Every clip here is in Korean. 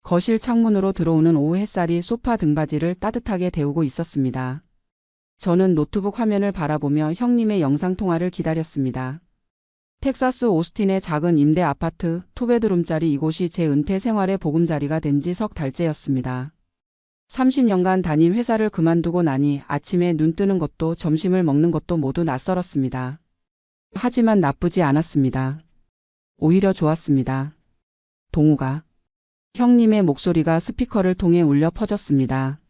거실 창문으로 들어오는 오후 햇살이 소파 등받이를 따뜻하게 데우고 있었습니다. 저는 노트북 화면을 바라보며 형님의 영상통화를 기다렸습니다. 텍사스 오스틴의 작은 임대 아파트 2베드룸짜리 이곳이 제 은퇴 생활의 보금자리가 된 지 석 달째였습니다. 30년간 다닌 회사를 그만두고 나니 아침에 눈 뜨는 것도 점심을 먹는 것도 모두 낯설었습니다. 하지만 나쁘지 않았습니다. 오히려 좋았습니다. 동우가. 형님의 목소리가 스피커를 통해 울려 퍼졌습니다.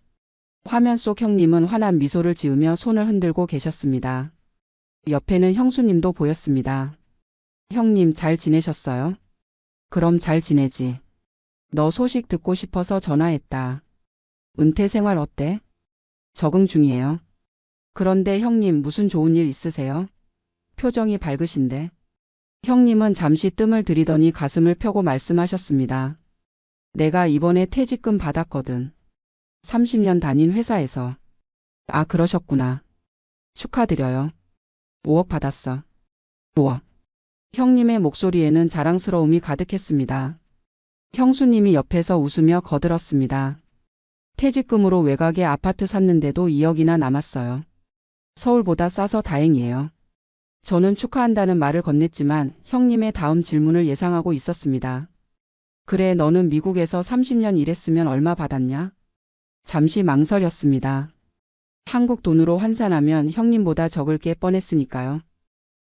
화면 속 형님은 환한 미소를 지으며 손을 흔들고 계셨습니다. 옆에는 형수님도 보였습니다. 형님 잘 지내셨어요? 그럼 잘 지내지. 너 소식 듣고 싶어서 전화했다. 은퇴 생활 어때? 적응 중이에요. 그런데 형님 무슨 좋은 일 있으세요? 표정이 밝으신데. 형님은 잠시 뜸을 들이더니 가슴을 펴고 말씀하셨습니다. 내가 이번에 퇴직금 받았거든. 30년 다닌 회사에서. 아, 그러셨구나. 축하드려요. 5억 받았어. 5억. 형님의 목소리에는 자랑스러움이 가득했습니다. 형수님이 옆에서 웃으며 거들었습니다. 퇴직금으로 외곽에 아파트 샀는데도 2억이나 남았어요. 서울보다 싸서 다행이에요. 저는 축하한다는 말을 건넸지만 형님의 다음 질문을 예상하고 있었습니다. 그래, 너는 미국에서 30년 일했으면 얼마 받았냐? 잠시 망설였습니다. 한국 돈으로 환산하면 형님보다 적을 게 뻔했으니까요.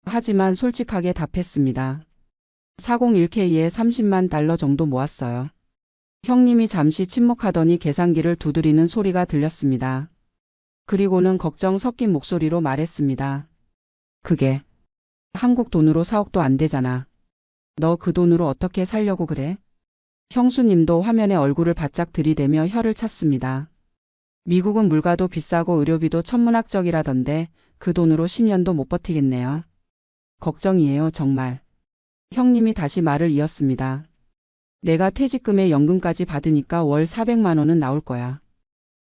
하지만 솔직하게 답했습니다. 401k에 30만 달러 정도 모았어요. 형님이 잠시 침묵하더니 계산기를 두드리는 소리가 들렸습니다. 그리고는 걱정 섞인 목소리로 말했습니다. 그게 한국 돈으로 4억도 안 되잖아. 너 그 돈으로 어떻게 살려고 그래? 형수님도 화면에 얼굴을 바짝 들이대며 혀를 찼습니다. 미국은 물가도 비싸고 의료비도 천문학적이라던데 그 돈으로 10년도 못 버티겠네요. 걱정이에요, 정말. 형님이 다시 말을 이었습니다. 내가 퇴직금에 연금까지 받으니까 월 400만 원은 나올 거야.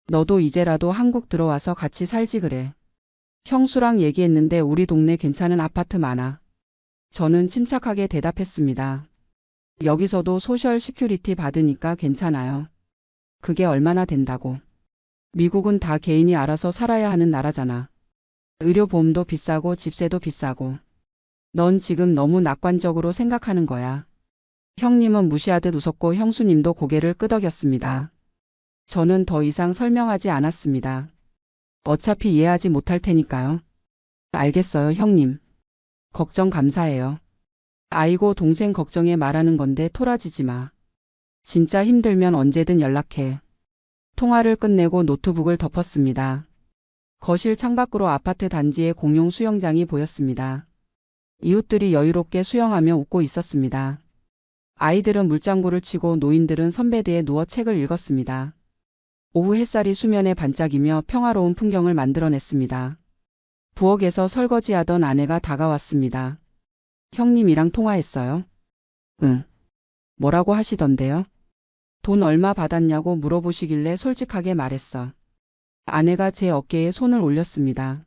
너도 이제라도 한국 들어와서 같이 살지 그래. 형수랑 얘기했는데 우리 동네 괜찮은 아파트 많아. 저는 침착하게 대답했습니다. 여기서도 소셜 시큐리티 받으니까 괜찮아요. 그게 얼마나 된다고. 미국은 다 개인이 알아서 살아야 하는 나라잖아. 의료보험도 비싸고 집세도 비싸고. 넌 지금 너무 낙관적으로 생각하는 거야. 형님은 무시하듯 웃었고 형수님도 고개를 끄덕였습니다. 저는 더 이상 설명하지 않았습니다. 어차피 이해하지 못할 테니까요. 알겠어요, 형님. 걱정 감사해요. 아이고, 동생 걱정에 말하는 건데 토라지지 마. 진짜 힘들면 언제든 연락해. 통화를 끝내고 노트북을 덮었습니다. 거실 창밖으로 아파트 단지의 공용 수영장이 보였습니다. 이웃들이 여유롭게 수영하며 웃고 있었습니다. 아이들은 물장구를 치고 노인들은 선베드에 누워 책을 읽었습니다. 오후 햇살이 수면에 반짝이며 평화로운 풍경을 만들어냈습니다. 부엌에서 설거지하던 아내가 다가왔습니다. 형님이랑 통화했어요? 응. 뭐라고 하시던데요? 돈 얼마 받았냐고 물어보시길래 솔직하게 말했어. 아내가 제 어깨에 손을 올렸습니다.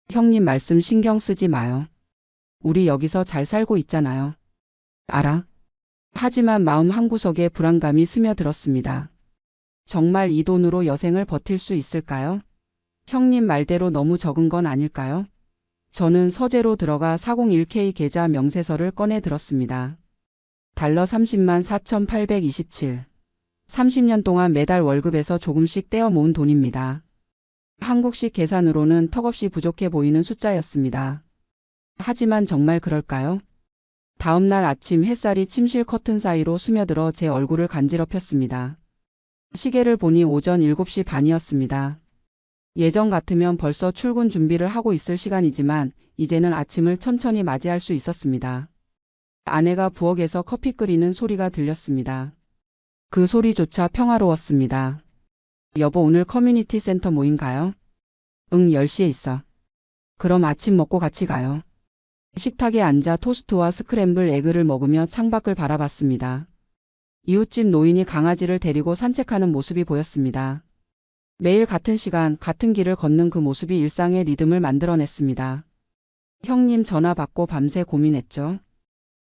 형님 말씀 신경 쓰지 마요. 우리 여기서 잘 살고 있잖아요. 알아? 하지만 마음 한구석에 불안감이 스며들었습니다. 정말 이 돈으로 여생을 버틸 수 있을까요? 형님 말대로 너무 적은 건 아닐까요? 저는 서재로 들어가 401k 계좌 명세서를 꺼내 들었습니다. 달러 30만 4,827. 30년 동안 매달 월급에서 조금씩 떼어 모은 돈입니다. 한국식 계산으로는 턱없이 부족해 보이는 숫자였습니다. 하지만 정말 그럴까요? 다음 날 아침 햇살이 침실 커튼 사이로 스며들어 제 얼굴을 간지럽혔습니다. 시계를 보니 오전 7시 반이었습니다. 예전 같으면 벌써 출근 준비를 하고 있을 시간이지만 이제는 아침을 천천히 맞이할 수 있었습니다. 아내가 부엌에서 커피 끓이는 소리가 들렸습니다. 그 소리조차 평화로웠습니다. 여보, 오늘 커뮤니티 센터 모임 가요? 응, 10시에 있어. 그럼 아침 먹고 같이 가요. 식탁에 앉아 토스트와 스크램블 에그를 먹으며 창밖을 바라봤습니다. 이웃집 노인이 강아지를 데리고 산책하는 모습이 보였습니다. 매일 같은 시간, 같은 길을 걷는 그 모습이 일상의 리듬을 만들어냈습니다. 형님 전화 받고 밤새 고민했죠?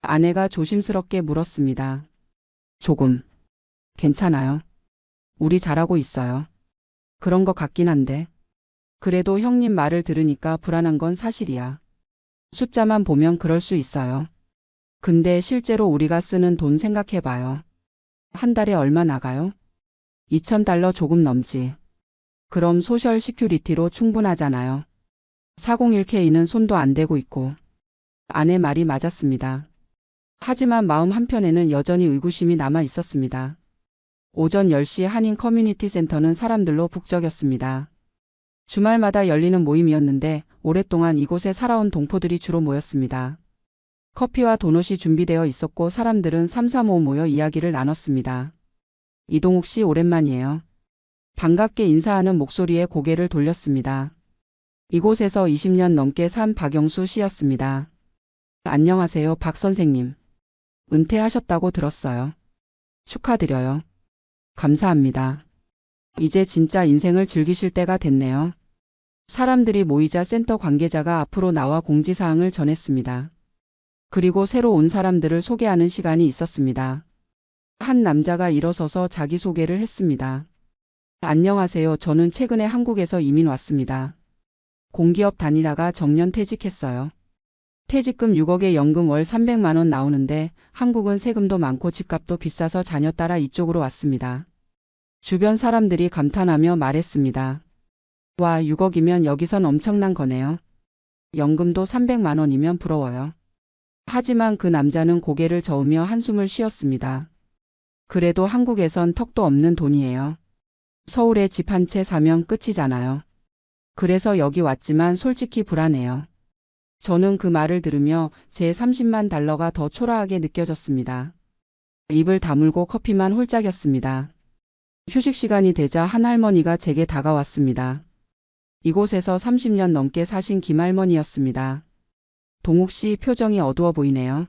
아내가 조심스럽게 물었습니다. 조금. 괜찮아요. 우리 잘하고 있어요. 그런 것 같긴 한데. 그래도 형님 말을 들으니까 불안한 건 사실이야. 숫자만 보면 그럴 수 있어요. 근데 실제로 우리가 쓰는 돈 생각해봐요. 한 달에 얼마 나가요? 2,000달러 조금 넘지. 그럼 소셜 시큐리티로 충분하잖아요. 401k는 손도 안 대고 있고. 아내 말이 맞았습니다. 하지만 마음 한편에는 여전히 의구심이 남아 있었습니다. 오전 10시 한인 커뮤니티 센터는 사람들로 북적였습니다. 주말마다 열리는 모임이었는데 오랫동안 이곳에 살아온 동포들이 주로 모였습니다. 커피와 도넛이 준비되어 있었고 사람들은 삼삼오오 모여 이야기를 나눴습니다. 이동욱 씨 오랜만이에요. 반갑게 인사하는 목소리에 고개를 돌렸습니다. 이곳에서 20년 넘게 산 박영수 씨였습니다. 안녕하세요, 박 선생님. 은퇴하셨다고 들었어요. 축하드려요. 감사합니다. 이제 진짜 인생을 즐기실 때가 됐네요. 사람들이 모이자 센터 관계자가 앞으로 나와 공지사항을 전했습니다. 그리고 새로 온 사람들을 소개하는 시간이 있었습니다. 한 남자가 일어서서 자기소개를 했습니다. 안녕하세요. 저는 최근에 한국에서 이민 왔습니다. 공기업 다니다가 정년 퇴직했어요. 퇴직금 6억에 연금 월 300만 원 나오는데 한국은 세금도 많고 집값도 비싸서 자녀 따라 이쪽으로 왔습니다. 주변 사람들이 감탄하며 말했습니다. 와, 6억이면 여기선 엄청난 거네요. 연금도 300만 원이면 부러워요. 하지만 그 남자는 고개를 저으며 한숨을 쉬었습니다. 그래도 한국에선 턱도 없는 돈이에요. 서울에 집 한 채 사면 끝이잖아요. 그래서 여기 왔지만 솔직히 불안해요. 저는 그 말을 들으며 제 30만 달러가 더 초라하게 느껴졌습니다. 입을 다물고 커피만 홀짝였습니다. 휴식 시간이 되자 한 할머니가 제게 다가왔습니다. 이곳에서 30년 넘게 사신 김할머니였습니다. 동욱 씨 표정이 어두워 보이네요.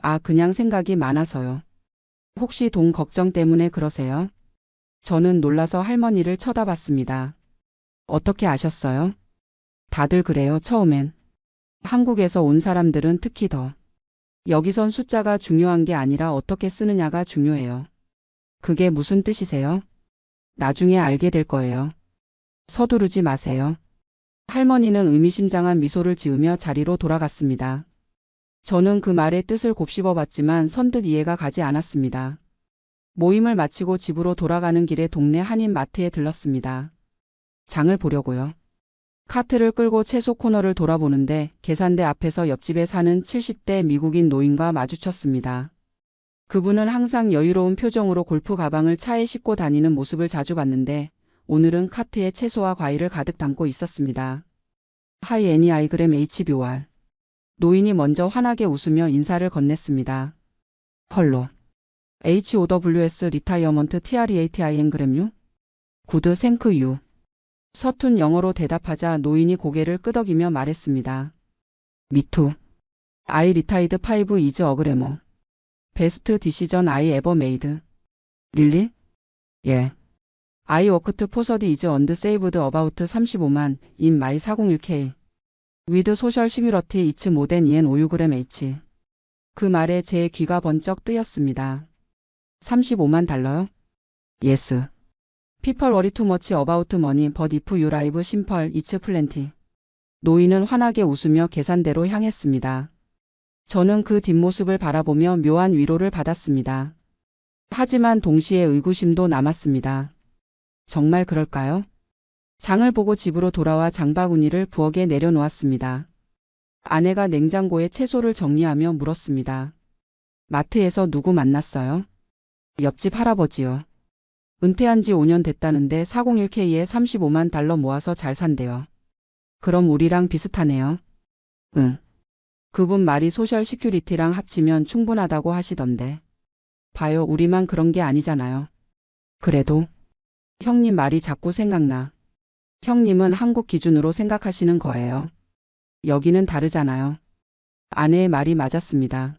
아, 그냥 생각이 많아서요. 혹시 돈 걱정 때문에 그러세요? 저는 놀라서 할머니를 쳐다봤습니다. 어떻게 아셨어요? 다들 그래요, 처음엔. 한국에서 온 사람들은 특히 더. 여기선 숫자가 중요한 게 아니라 어떻게 쓰느냐가 중요해요. 그게 무슨 뜻이세요? 나중에 알게 될 거예요. 서두르지 마세요. 할머니는 의미심장한 미소를 지으며 자리로 돌아갔습니다. 저는 그 말의 뜻을 곱씹어 봤지만 선뜻 이해가 가지 않았습니다. 모임을 마치고 집으로 돌아가는 길에 동네 한인 마트에 들렀습니다. 장을 보려고요. 카트를 끌고 채소 코너를 돌아보는데 계산대 앞에서 옆집에 사는 70대 미국인 노인과 마주쳤습니다. 그분은 항상 여유로운 표정으로 골프 가방을 차에 싣고 다니는 모습을 자주 봤는데 오늘은 카트에 채소와 과일을 가득 담고 있었습니다. 하이 애니 아이그램 HBOR. 노인이 먼저 환하게 웃으며 인사를 건넸습니다. 헐로. HOWS 리타이어먼트 TREATIN 그램유? 구드 생크 유. 서툰 영어로 대답하자 노인이 고개를 끄덕이며 말했습니다. 미투. I retired 5 is a grammar. 베스트 디시전 I ever made. 릴리? 예. I worked for 30 is and saved about 35만 in my 401k. With social security it's more than 2.5g H. 그 말에 제 귀가 번쩍 뜨였습니다. 35만 달러요? Yes. People worry too much about money but if you live simple it's plenty. 노인은 환하게 웃으며 계산대로 향했습니다. 저는 그 뒷모습을 바라보며 묘한 위로를 받았습니다. 하지만 동시에 의구심도 남았습니다. 정말 그럴까요? 장을 보고 집으로 돌아와 장바구니를 부엌에 내려놓았습니다. 아내가 냉장고에 채소를 정리하며 물었습니다. 마트에서 누구 만났어요? 옆집 할아버지요. 은퇴한 지 5년 됐다는데 401k에 35만 달러 모아서 잘 산대요. 그럼 우리랑 비슷하네요. 응. 그분 말이 소셜 시큐리티랑 합치면 충분하다고 하시던데. 봐요, 우리만 그런 게 아니잖아요. 그래도 형님 말이 자꾸 생각나. 형님은 한국 기준으로 생각하시는 거예요. 여기는 다르잖아요. 아내의 말이 맞았습니다.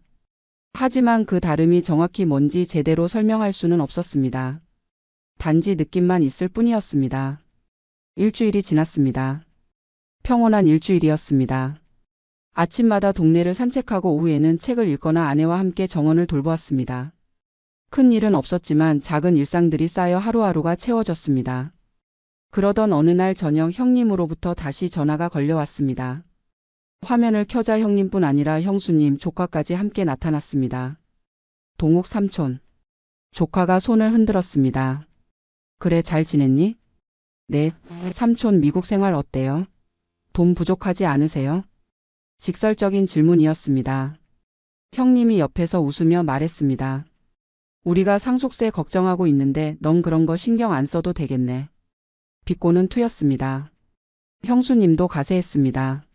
하지만 그 다름이 정확히 뭔지 제대로 설명할 수는 없었습니다. 단지 느낌만 있을 뿐이었습니다. 일주일이 지났습니다. 평온한 일주일이었습니다. 아침마다 동네를 산책하고 오후에는 책을 읽거나 아내와 함께 정원을 돌보았습니다. 큰 일은 없었지만 작은 일상들이 쌓여 하루하루가 채워졌습니다. 그러던 어느 날 저녁 형님으로부터 다시 전화가 걸려왔습니다. 화면을 켜자 형님뿐 아니라 형수님, 조카까지 함께 나타났습니다. 동욱 삼촌. 조카가 손을 흔들었습니다. 그래, 잘 지냈니? 네. 삼촌, 미국 생활 어때요? 돈 부족하지 않으세요? 직설적인 질문이었습니다. 형님이 옆에서 웃으며 말했습니다. 우리가 상속세 걱정하고 있는데 넌 그런 거 신경 안 써도 되겠네. 비꼬는 투였습니다. 형수님도 가세했습니다.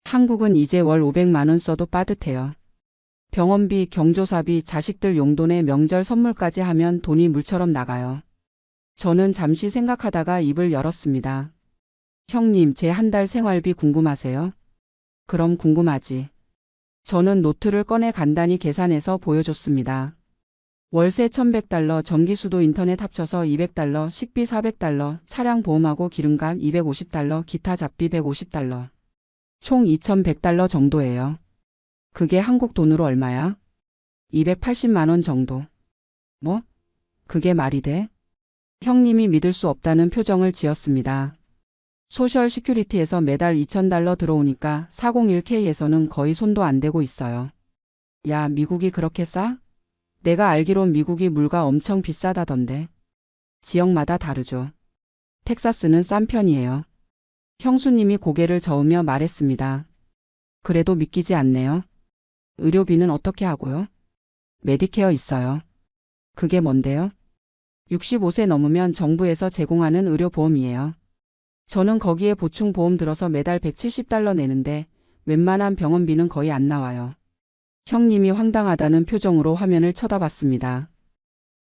한국은 이제 월 500만 원 써도 빠듯해요. 병원비, 경조사비, 자식들 용돈에 명절 선물까지 하면 돈이 물처럼 나가요. 저는 잠시 생각하다가 입을 열었습니다. 형님, 제 한 달 생활비 궁금하세요? 그럼 궁금하지. 저는 노트를 꺼내 간단히 계산해서 보여줬습니다. 월세 $1,100, 전기수도 인터넷 합쳐서 $200, 식비 $400, 차량 보험하고 기름값 $250, 기타 잡비 $150. 총 $2,100 정도예요. 그게 한국 돈으로 얼마야? 280만 원 정도. 뭐? 그게 말이 돼? 형님이 믿을 수 없다는 표정을 지었습니다. 소셜 시큐리티에서 매달 $2,000 들어오니까 401k에서는 거의 손도 안 대고 있어요. 야, 미국이 그렇게 싸? 내가 알기론 미국이 물가 엄청 비싸다던데. 지역마다 다르죠. 텍사스는 싼 편이에요. 형수님이 고개를 저으며 말했습니다. 그래도 믿기지 않네요. 의료비는 어떻게 하고요? 메디케어 있어요. 그게 뭔데요? 65세 넘으면 정부에서 제공하는 의료보험이에요. 저는 거기에 보충보험 들어서 매달 $170 내는데 웬만한 병원비는 거의 안 나와요. 형님이 황당하다는 표정으로 화면을 쳐다봤습니다.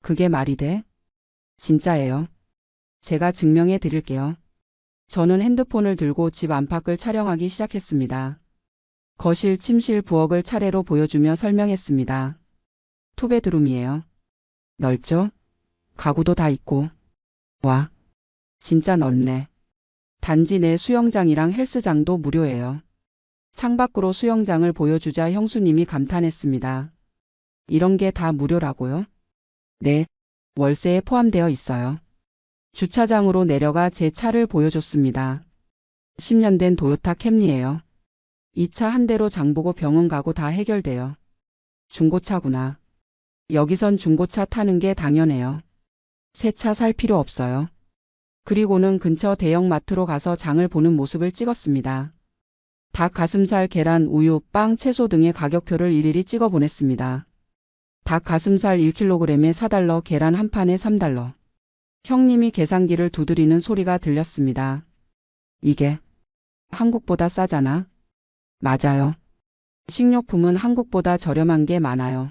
그게 말이 돼? 진짜예요. 제가 증명해 드릴게요. 저는 핸드폰을 들고 집 안팎을 촬영하기 시작했습니다. 거실, 침실, 부엌을 차례로 보여주며 설명했습니다. 투베드룸이에요. 넓죠? 가구도 다 있고. 와, 진짜 넓네. 단지 내 수영장이랑 헬스장도 무료예요. 창밖으로 수영장을 보여주자 형수님이 감탄했습니다. 이런 게 다 무료라고요? 네, 월세에 포함되어 있어요. 주차장으로 내려가 제 차를 보여줬습니다. 10년 된 도요타 캠리예요. 이 차 한 대로 장보고 병원 가고 다 해결돼요. 중고차구나. 여기선 중고차 타는 게 당연해요. 새 차 살 필요 없어요. 그리고는 근처 대형마트로 가서 장을 보는 모습을 찍었습니다. 닭 가슴살, 계란, 우유, 빵, 채소 등의 가격표를 일일이 찍어 보냈습니다. 닭 가슴살 1kg에 $4, 계란 한 판에 $3. 형님이 계산기를 두드리는 소리가 들렸습니다. 이게 한국보다 싸잖아. 맞아요. 식료품은 한국보다 저렴한 게 많아요.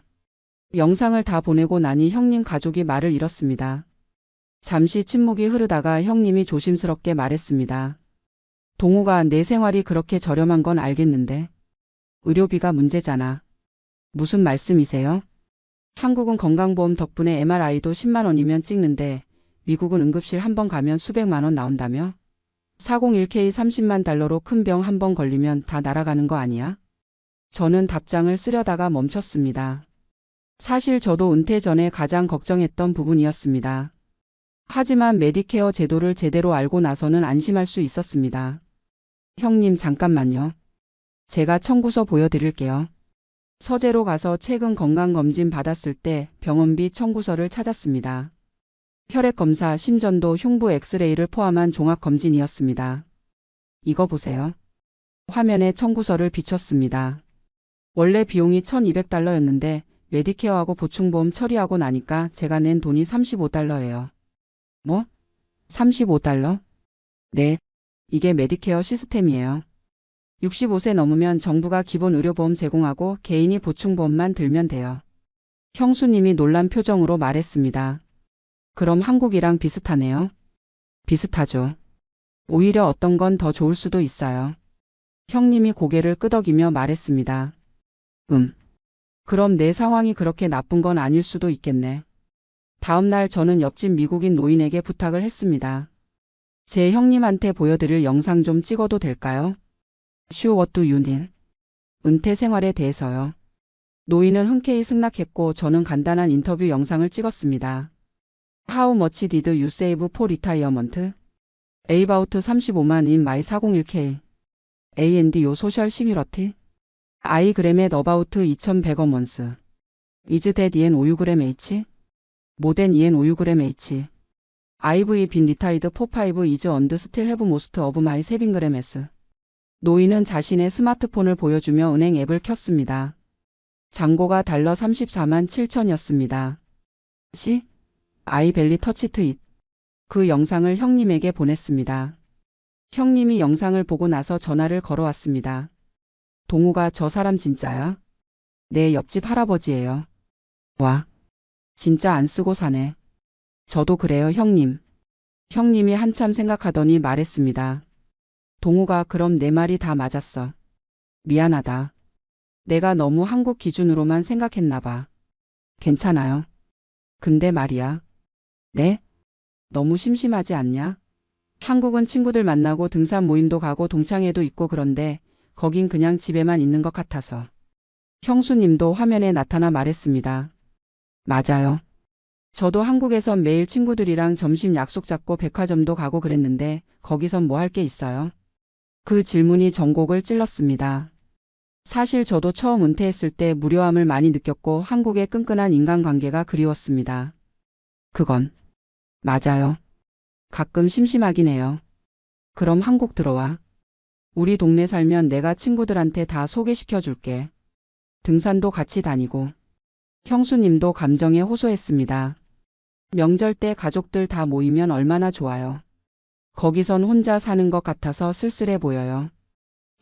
영상을 다 보내고 나니 형님 가족이 말을 잃었습니다. 잠시 침묵이 흐르다가 형님이 조심스럽게 말했습니다. 동우가 내 생활이 그렇게 저렴한 건 알겠는데 의료비가 문제잖아. 무슨 말씀이세요? 한국은 건강보험 덕분에 MRI도 10만 원이면 찍는데 미국은 응급실 한 번 가면 수백만 원 나온다며? 401k $30만 큰 병 한 번 걸리면 다 날아가는 거 아니야? 저는 답장을 쓰려다가 멈췄습니다. 사실 저도 은퇴 전에 가장 걱정했던 부분이었습니다. 하지만 메디케어 제도를 제대로 알고 나서는 안심할 수 있었습니다. 형님, 잠깐만요. 제가 청구서 보여드릴게요. 서재로 가서 최근 건강검진 받았을 때 병원비 청구서를 찾았습니다. 혈액검사, 심전도, 흉부 엑스레이를 포함한 종합검진이었습니다. 이거 보세요. 화면에 청구서를 비췄습니다. 원래 비용이 $1,200였는데 메디케어하고 보충보험 처리하고 나니까 제가 낸 돈이 $35예요. 뭐? $35? 네. 이게 메디케어 시스템이에요. 65세 넘으면 정부가 기본 의료보험 제공하고 개인이 보충보험만 들면 돼요. 형수님이 놀란 표정으로 말했습니다. 그럼 한국이랑 비슷하네요. 비슷하죠. 오히려 어떤 건 더 좋을 수도 있어요. 형님이 고개를 끄덕이며 말했습니다. 그럼 내 상황이 그렇게 나쁜 건 아닐 수도 있겠네. 다음 날 저는 옆집 미국인 노인에게 부탁을 했습니다. 제 형님한테 보여드릴 영상 좀 찍어도 될까요? What do you need? 은퇴 생활에 대해서요. 노인은 흔쾌히 승낙했고 저는 간단한 인터뷰 영상을 찍었습니다. How much did you save for retirement? About 35만 in my 401k. A&D 요 소셜 시큐리티? I 그램에 about 2100원 원스. Is that yen 5g H? More than yen 5g H. I've been retired for 5 years and still have most of my savings. 노인은 자신의 스마트폰을 보여주며 은행 앱을 켰습니다. 잔고가 달러 34만 7천이었습니다. I barely touched it. 그 영상을 형님에게 보냈습니다. 형님이 영상을 보고 나서 전화를 걸어왔습니다. 동우가 저 사람 진짜야? 내 옆집 할아버지예요. 와, 진짜 안 쓰고 사네. 저도 그래요, 형님. 형님이 한참 생각하더니 말했습니다. 동우가 그럼 내 말이 다 맞았어. 미안하다. 내가 너무 한국 기준으로만 생각했나 봐. 괜찮아요. 근데 말이야. 네? 너무 심심하지 않냐? 한국은 친구들 만나고 등산 모임도 가고 동창회도 있고 그런데 거긴 그냥 집에만 있는 것 같아서. 형수님도 화면에 나타나 말했습니다. 맞아요. 저도 한국에선 매일 친구들이랑 점심 약속 잡고 백화점도 가고 그랬는데 거기선 뭐 할 게 있어요? 그 질문이 전곡을 찔렀습니다. 사실 저도 처음 은퇴했을 때 무료함을 많이 느꼈고 한국의 끈끈한 인간관계가 그리웠습니다. 그건 맞아요. 가끔 심심하긴 해요. 그럼 한국 들어와. 우리 동네 살면 내가 친구들한테 다 소개시켜 줄게. 등산도 같이 다니고. 형수님도 감정에 호소했습니다. 명절 때 가족들 다 모이면 얼마나 좋아요. 거기선 혼자 사는 것 같아서 쓸쓸해 보여요.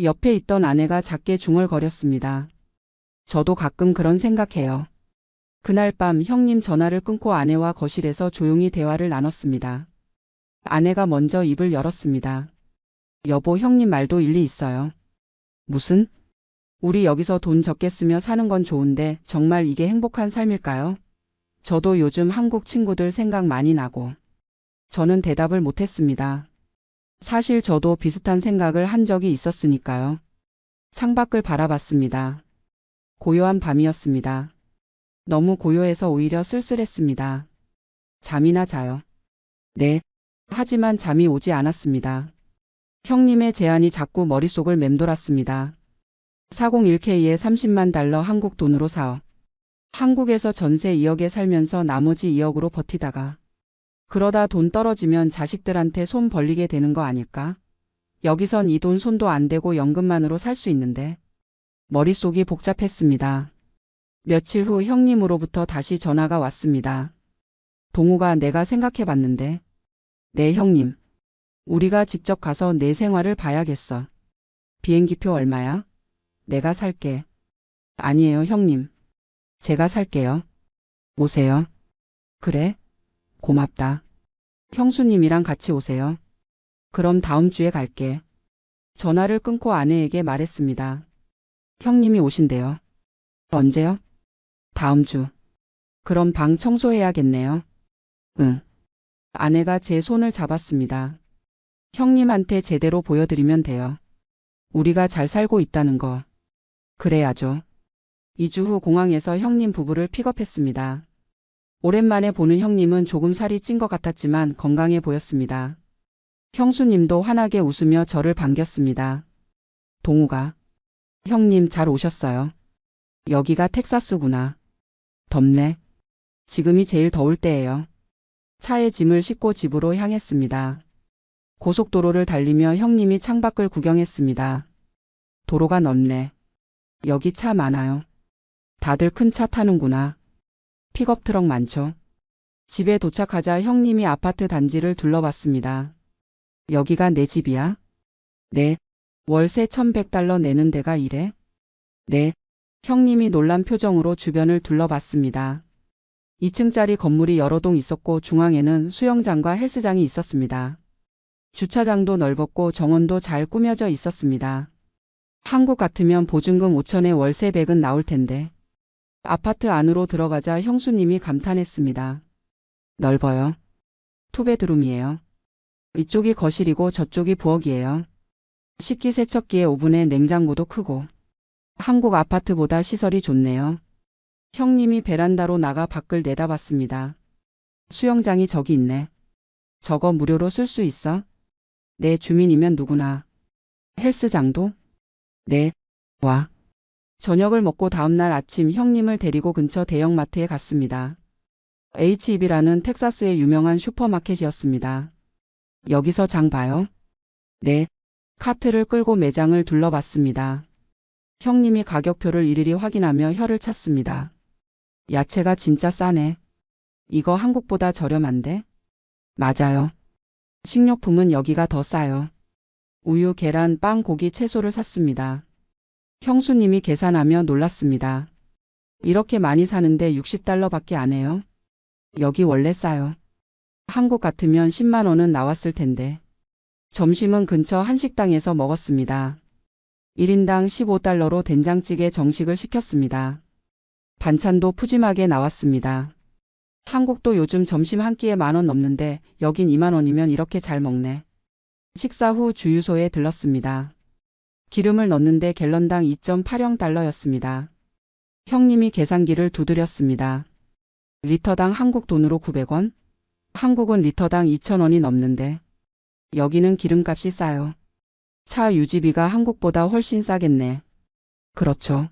옆에 있던 아내가 작게 중얼거렸습니다. 저도 가끔 그런 생각해요. 그날 밤 형님 전화를 끊고 아내와 거실에서 조용히 대화를 나눴습니다. 아내가 먼저 입을 열었습니다. 여보, 형님 말도 일리 있어요. 무슨? 우리 여기서 돈 적게 쓰며 사는 건 좋은데 정말 이게 행복한 삶일까요? 저도 요즘 한국 친구들 생각 많이 나고. 저는 대답을 못했습니다. 사실 저도 비슷한 생각을 한 적이 있었으니까요. 창밖을 바라봤습니다. 고요한 밤이었습니다. 너무 고요해서 오히려 쓸쓸했습니다. 잠이나 자요. 네. 하지만 잠이 오지 않았습니다. 형님의 제안이 자꾸 머릿속을 맴돌았습니다. 401k에 30만 달러 한국 돈으로 사업. 한국에서 전세 2억에 살면서 나머지 2억으로 버티다가 그러다 돈 떨어지면 자식들한테 손 벌리게 되는 거 아닐까? 여기선 이 돈 손도 안 대고 연금만으로 살 수 있는데. 머릿속이 복잡했습니다. 며칠 후 형님으로부터 다시 전화가 왔습니다. 동우가 내가 생각해봤는데. 네, 형님. 우리가 직접 가서 내 생활을 봐야겠어. 비행기표 얼마야? 내가 살게. 아니에요, 형님. 제가 살게요. 오세요. 그래? 고맙다. 형수님이랑 같이 오세요. 그럼 다음 주에 갈게. 전화를 끊고 아내에게 말했습니다. 형님이 오신대요. 언제요? 다음 주. 그럼 방 청소해야겠네요. 응. 아내가 제 손을 잡았습니다. 형님한테 제대로 보여드리면 돼요. 우리가 잘 살고 있다는 거. 그래야죠. 2주 후 공항에서 형님 부부를 픽업했습니다. 오랜만에 보는 형님은 조금 살이 찐 것 같았지만 건강해 보였습니다. 형수님도 환하게 웃으며 저를 반겼습니다. 동우가. 형님 잘 오셨어요. 여기가 텍사스구나. 덥네. 지금이 제일 더울 때예요. 차에 짐을 싣고 집으로 향했습니다. 고속도로를 달리며 형님이 창밖을 구경했습니다. 도로가 넓네. 여기 차 많아요. 다들 큰 차 타는구나. 픽업 트럭 많죠. 집에 도착하자 형님이 아파트 단지를 둘러봤습니다. 여기가 내 집이야? 네. 월세 1100달러 내는 데가 이래? 네. 형님이 놀란 표정으로 주변을 둘러봤습니다. 2층짜리 건물이 여러 동 있었고 중앙에는 수영장과 헬스장이 있었습니다. 주차장도 넓었고 정원도 잘 꾸며져 있었습니다. 한국 같으면 보증금 5천에 월세 100은 나올 텐데. 아파트 안으로 들어가자 형수님이 감탄했습니다. 넓어요. 투베드룸이에요. 이쪽이 거실이고 저쪽이 부엌이에요. 식기세척기에 오븐에 냉장고도 크고. 한국 아파트보다 시설이 좋네요. 형님이 베란다로 나가 밖을 내다봤습니다. 수영장이 저기 있네. 저거 무료로 쓸 수 있어? 내 주민이면 누구나. 헬스장도? 네. 와. 저녁을 먹고 다음날 아침 형님을 데리고 근처 대형마트에 갔습니다. HEB라는 텍사스의 유명한 슈퍼마켓이었습니다. 여기서 장 봐요? 네. 카트를 끌고 매장을 둘러봤습니다. 형님이 가격표를 일일이 확인하며 혀를 찼습니다. 야채가 진짜 싸네. 이거 한국보다 저렴한데? 맞아요. 식료품은 여기가 더 싸요. 우유, 계란, 빵, 고기, 채소를 샀습니다. 형수님이 계산하며 놀랐습니다. 이렇게 많이 사는데 $60밖에 안 해요? 여기 원래 싸요. 한국 같으면 10만 원은 나왔을 텐데. 점심은 근처 한식당에서 먹었습니다. 1인당 $15로 된장찌개 정식을 시켰습니다. 반찬도 푸짐하게 나왔습니다. 한국도 요즘 점심 한 끼에 10,000원 넘는데 여긴 2만 원이면 이렇게 잘 먹네. 식사 후 주유소에 들렀습니다. 기름을 넣는데 갤런당 2.80달러였습니다. 형님이 계산기를 두드렸습니다. 리터당 한국 돈으로 900원? 한국은 리터당 2,000원이 넘는데. 여기는 기름값이 싸요. 차 유지비가 한국보다 훨씬 싸겠네. 그렇죠.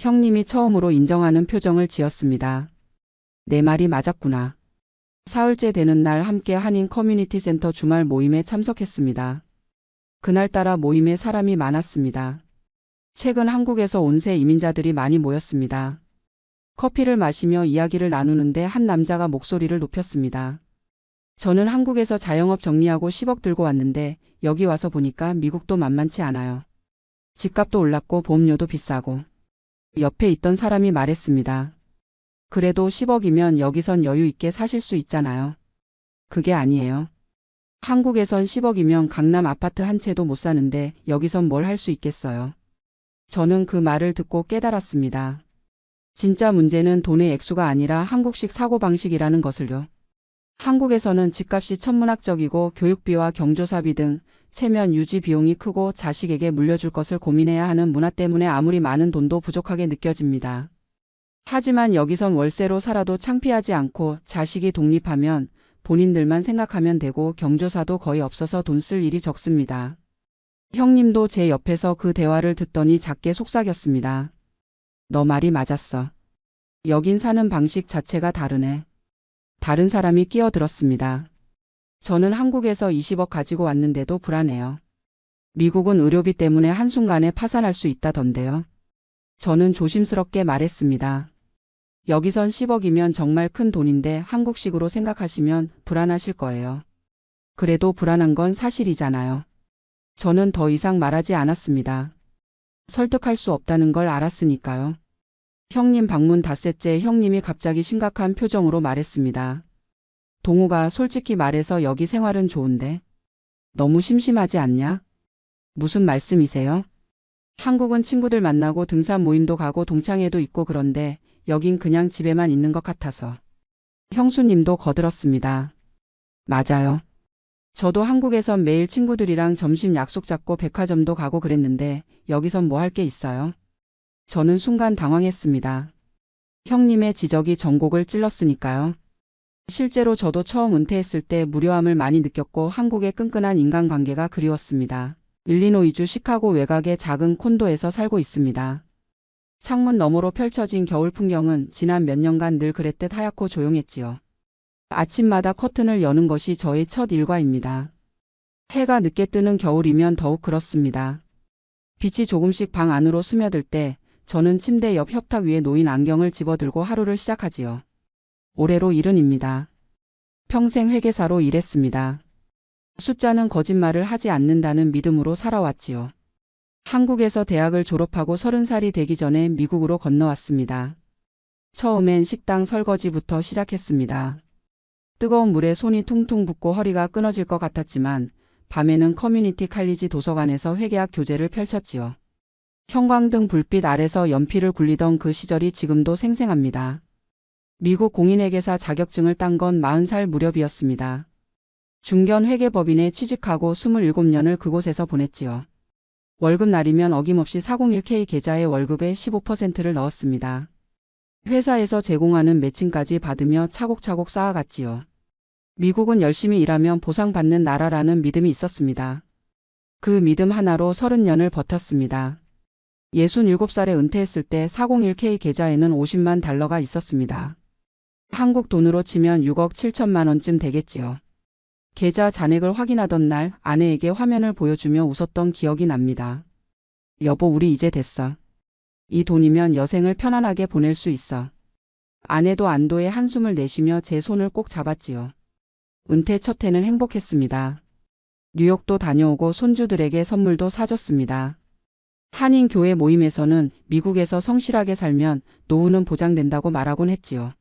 형님이 처음으로 인정하는 표정을 지었습니다. 내 말이 맞았구나. 사흘째 되는 날 함께 한인 커뮤니티 센터 주말 모임에 참석했습니다. 그날따라 모임에 사람이 많았습니다. 최근 한국에서 온 새 이민자들이 많이 모였습니다. 커피를 마시며 이야기를 나누는데 한 남자가 목소리를 높였습니다. 저는 한국에서 자영업 정리하고 10억 들고 왔는데 여기 와서 보니까 미국도 만만치 않아요. 집값도 올랐고 보험료도 비싸고. 옆에 있던 사람이 말했습니다. 그래도 10억이면 여기선 여유 있게 사실 수 있잖아요. 그게 아니에요. 한국에선 10억이면 강남 아파트 한 채도 못 사는데 여기선 뭘 할 수 있겠어요. 저는 그 말을 듣고 깨달았습니다. 진짜 문제는 돈의 액수가 아니라 한국식 사고방식이라는 것을요. 한국에서는 집값이 천문학적이고 교육비와 경조사비 등 체면 유지 비용이 크고 자식에게 물려줄 것을 고민해야 하는 문화 때문에 아무리 많은 돈도 부족하게 느껴집니다. 하지만 여기선 월세로 살아도 창피하지 않고 자식이 독립하면 본인들만 생각하면 되고 경조사도 거의 없어서 돈 쓸 일이 적습니다. 형님도 제 옆에서 그 대화를 듣더니 작게 속삭였습니다. 너 말이 맞았어. 여긴 사는 방식 자체가 다르네. 다른 사람이 끼어들었습니다. 저는 한국에서 20억 가지고 왔는데도 불안해요. 미국은 의료비 때문에 한순간에 파산할 수 있다던데요. 저는 조심스럽게 말했습니다. 여기선 10억이면 정말 큰 돈인데 한국식으로 생각하시면 불안하실 거예요. 그래도 불안한 건 사실이잖아요. 저는 더 이상 말하지 않았습니다. 설득할 수 없다는 걸 알았으니까요. 형님 방문 닷새째 형님이 갑자기 심각한 표정으로 말했습니다. 동우가 솔직히 말해서 여기 생활은 좋은데 너무 심심하지 않냐? 무슨 말씀이세요? 한국은 친구들 만나고 등산 모임도 가고 동창회도 있고 그런데 여긴 그냥 집에만 있는 것 같아서. 형수님도 거들었습니다. 맞아요. 저도 한국에선 매일 친구들이랑 점심 약속 잡고 백화점도 가고 그랬는데 여기선 뭐 할 게 있어요? 저는 순간 당황했습니다. 형님의 지적이 전곡을 찔렀으니까요. 실제로 저도 처음 은퇴했을 때 무료함을 많이 느꼈고 한국의 끈끈한 인간관계가 그리웠습니다. 일리노이주 시카고 외곽의 작은 콘도에서 살고 있습니다. 창문 너머로 펼쳐진 겨울 풍경은 지난 몇 년간 늘 그랬듯 하얗고 조용했지요. 아침마다 커튼을 여는 것이 저의 첫 일과입니다. 해가 늦게 뜨는 겨울이면 더욱 그렇습니다. 빛이 조금씩 방 안으로 스며들 때 저는 침대 옆 협탁 위에 놓인 안경을 집어들고 하루를 시작하지요. 올해로 70입니다. 평생 회계사로 일했습니다. 숫자는 거짓말을 하지 않는다는 믿음으로 살아왔지요. 한국에서 대학을 졸업하고 30살이 되기 전에 미국으로 건너왔습니다. 처음엔 식당 설거지부터 시작했습니다. 뜨거운 물에 손이 퉁퉁 붓고 허리가 끊어질 것 같았지만 밤에는 커뮤니티 칼리지 도서관에서 회계학 교재를 펼쳤지요. 형광등 불빛 아래서 연필을 굴리던 그 시절이 지금도 생생합니다. 미국 공인회계사 자격증을 딴 건 40살 무렵이었습니다. 중견 회계법인에 취직하고 27년을 그곳에서 보냈지요. 월급날이면 어김없이 401k 계좌에 월급의 15%를 넣었습니다. 회사에서 제공하는 매칭까지 받으며 차곡차곡 쌓아갔지요. 미국은 열심히 일하면 보상받는 나라라는 믿음이 있었습니다. 그 믿음 하나로 30년을 버텼습니다. 67살에 은퇴했을 때 401k 계좌에는 50만 달러가 있었습니다. 한국 돈으로 치면 6억 7천만 원쯤 되겠지요. 계좌 잔액을 확인하던 날 아내에게 화면을 보여주며 웃었던 기억이 납니다. 여보, 우리 이제 됐어. 이 돈이면 여생을 편안하게 보낼 수 있어. 아내도 안도의 한숨을 내쉬며 제 손을 꼭 잡았지요. 은퇴 첫 해는 행복했습니다. 뉴욕도 다녀오고 손주들에게 선물도 사줬습니다. 한인 교회 모임에서는 미국에서 성실하게 살면 노후는 보장된다고 말하곤 했지요.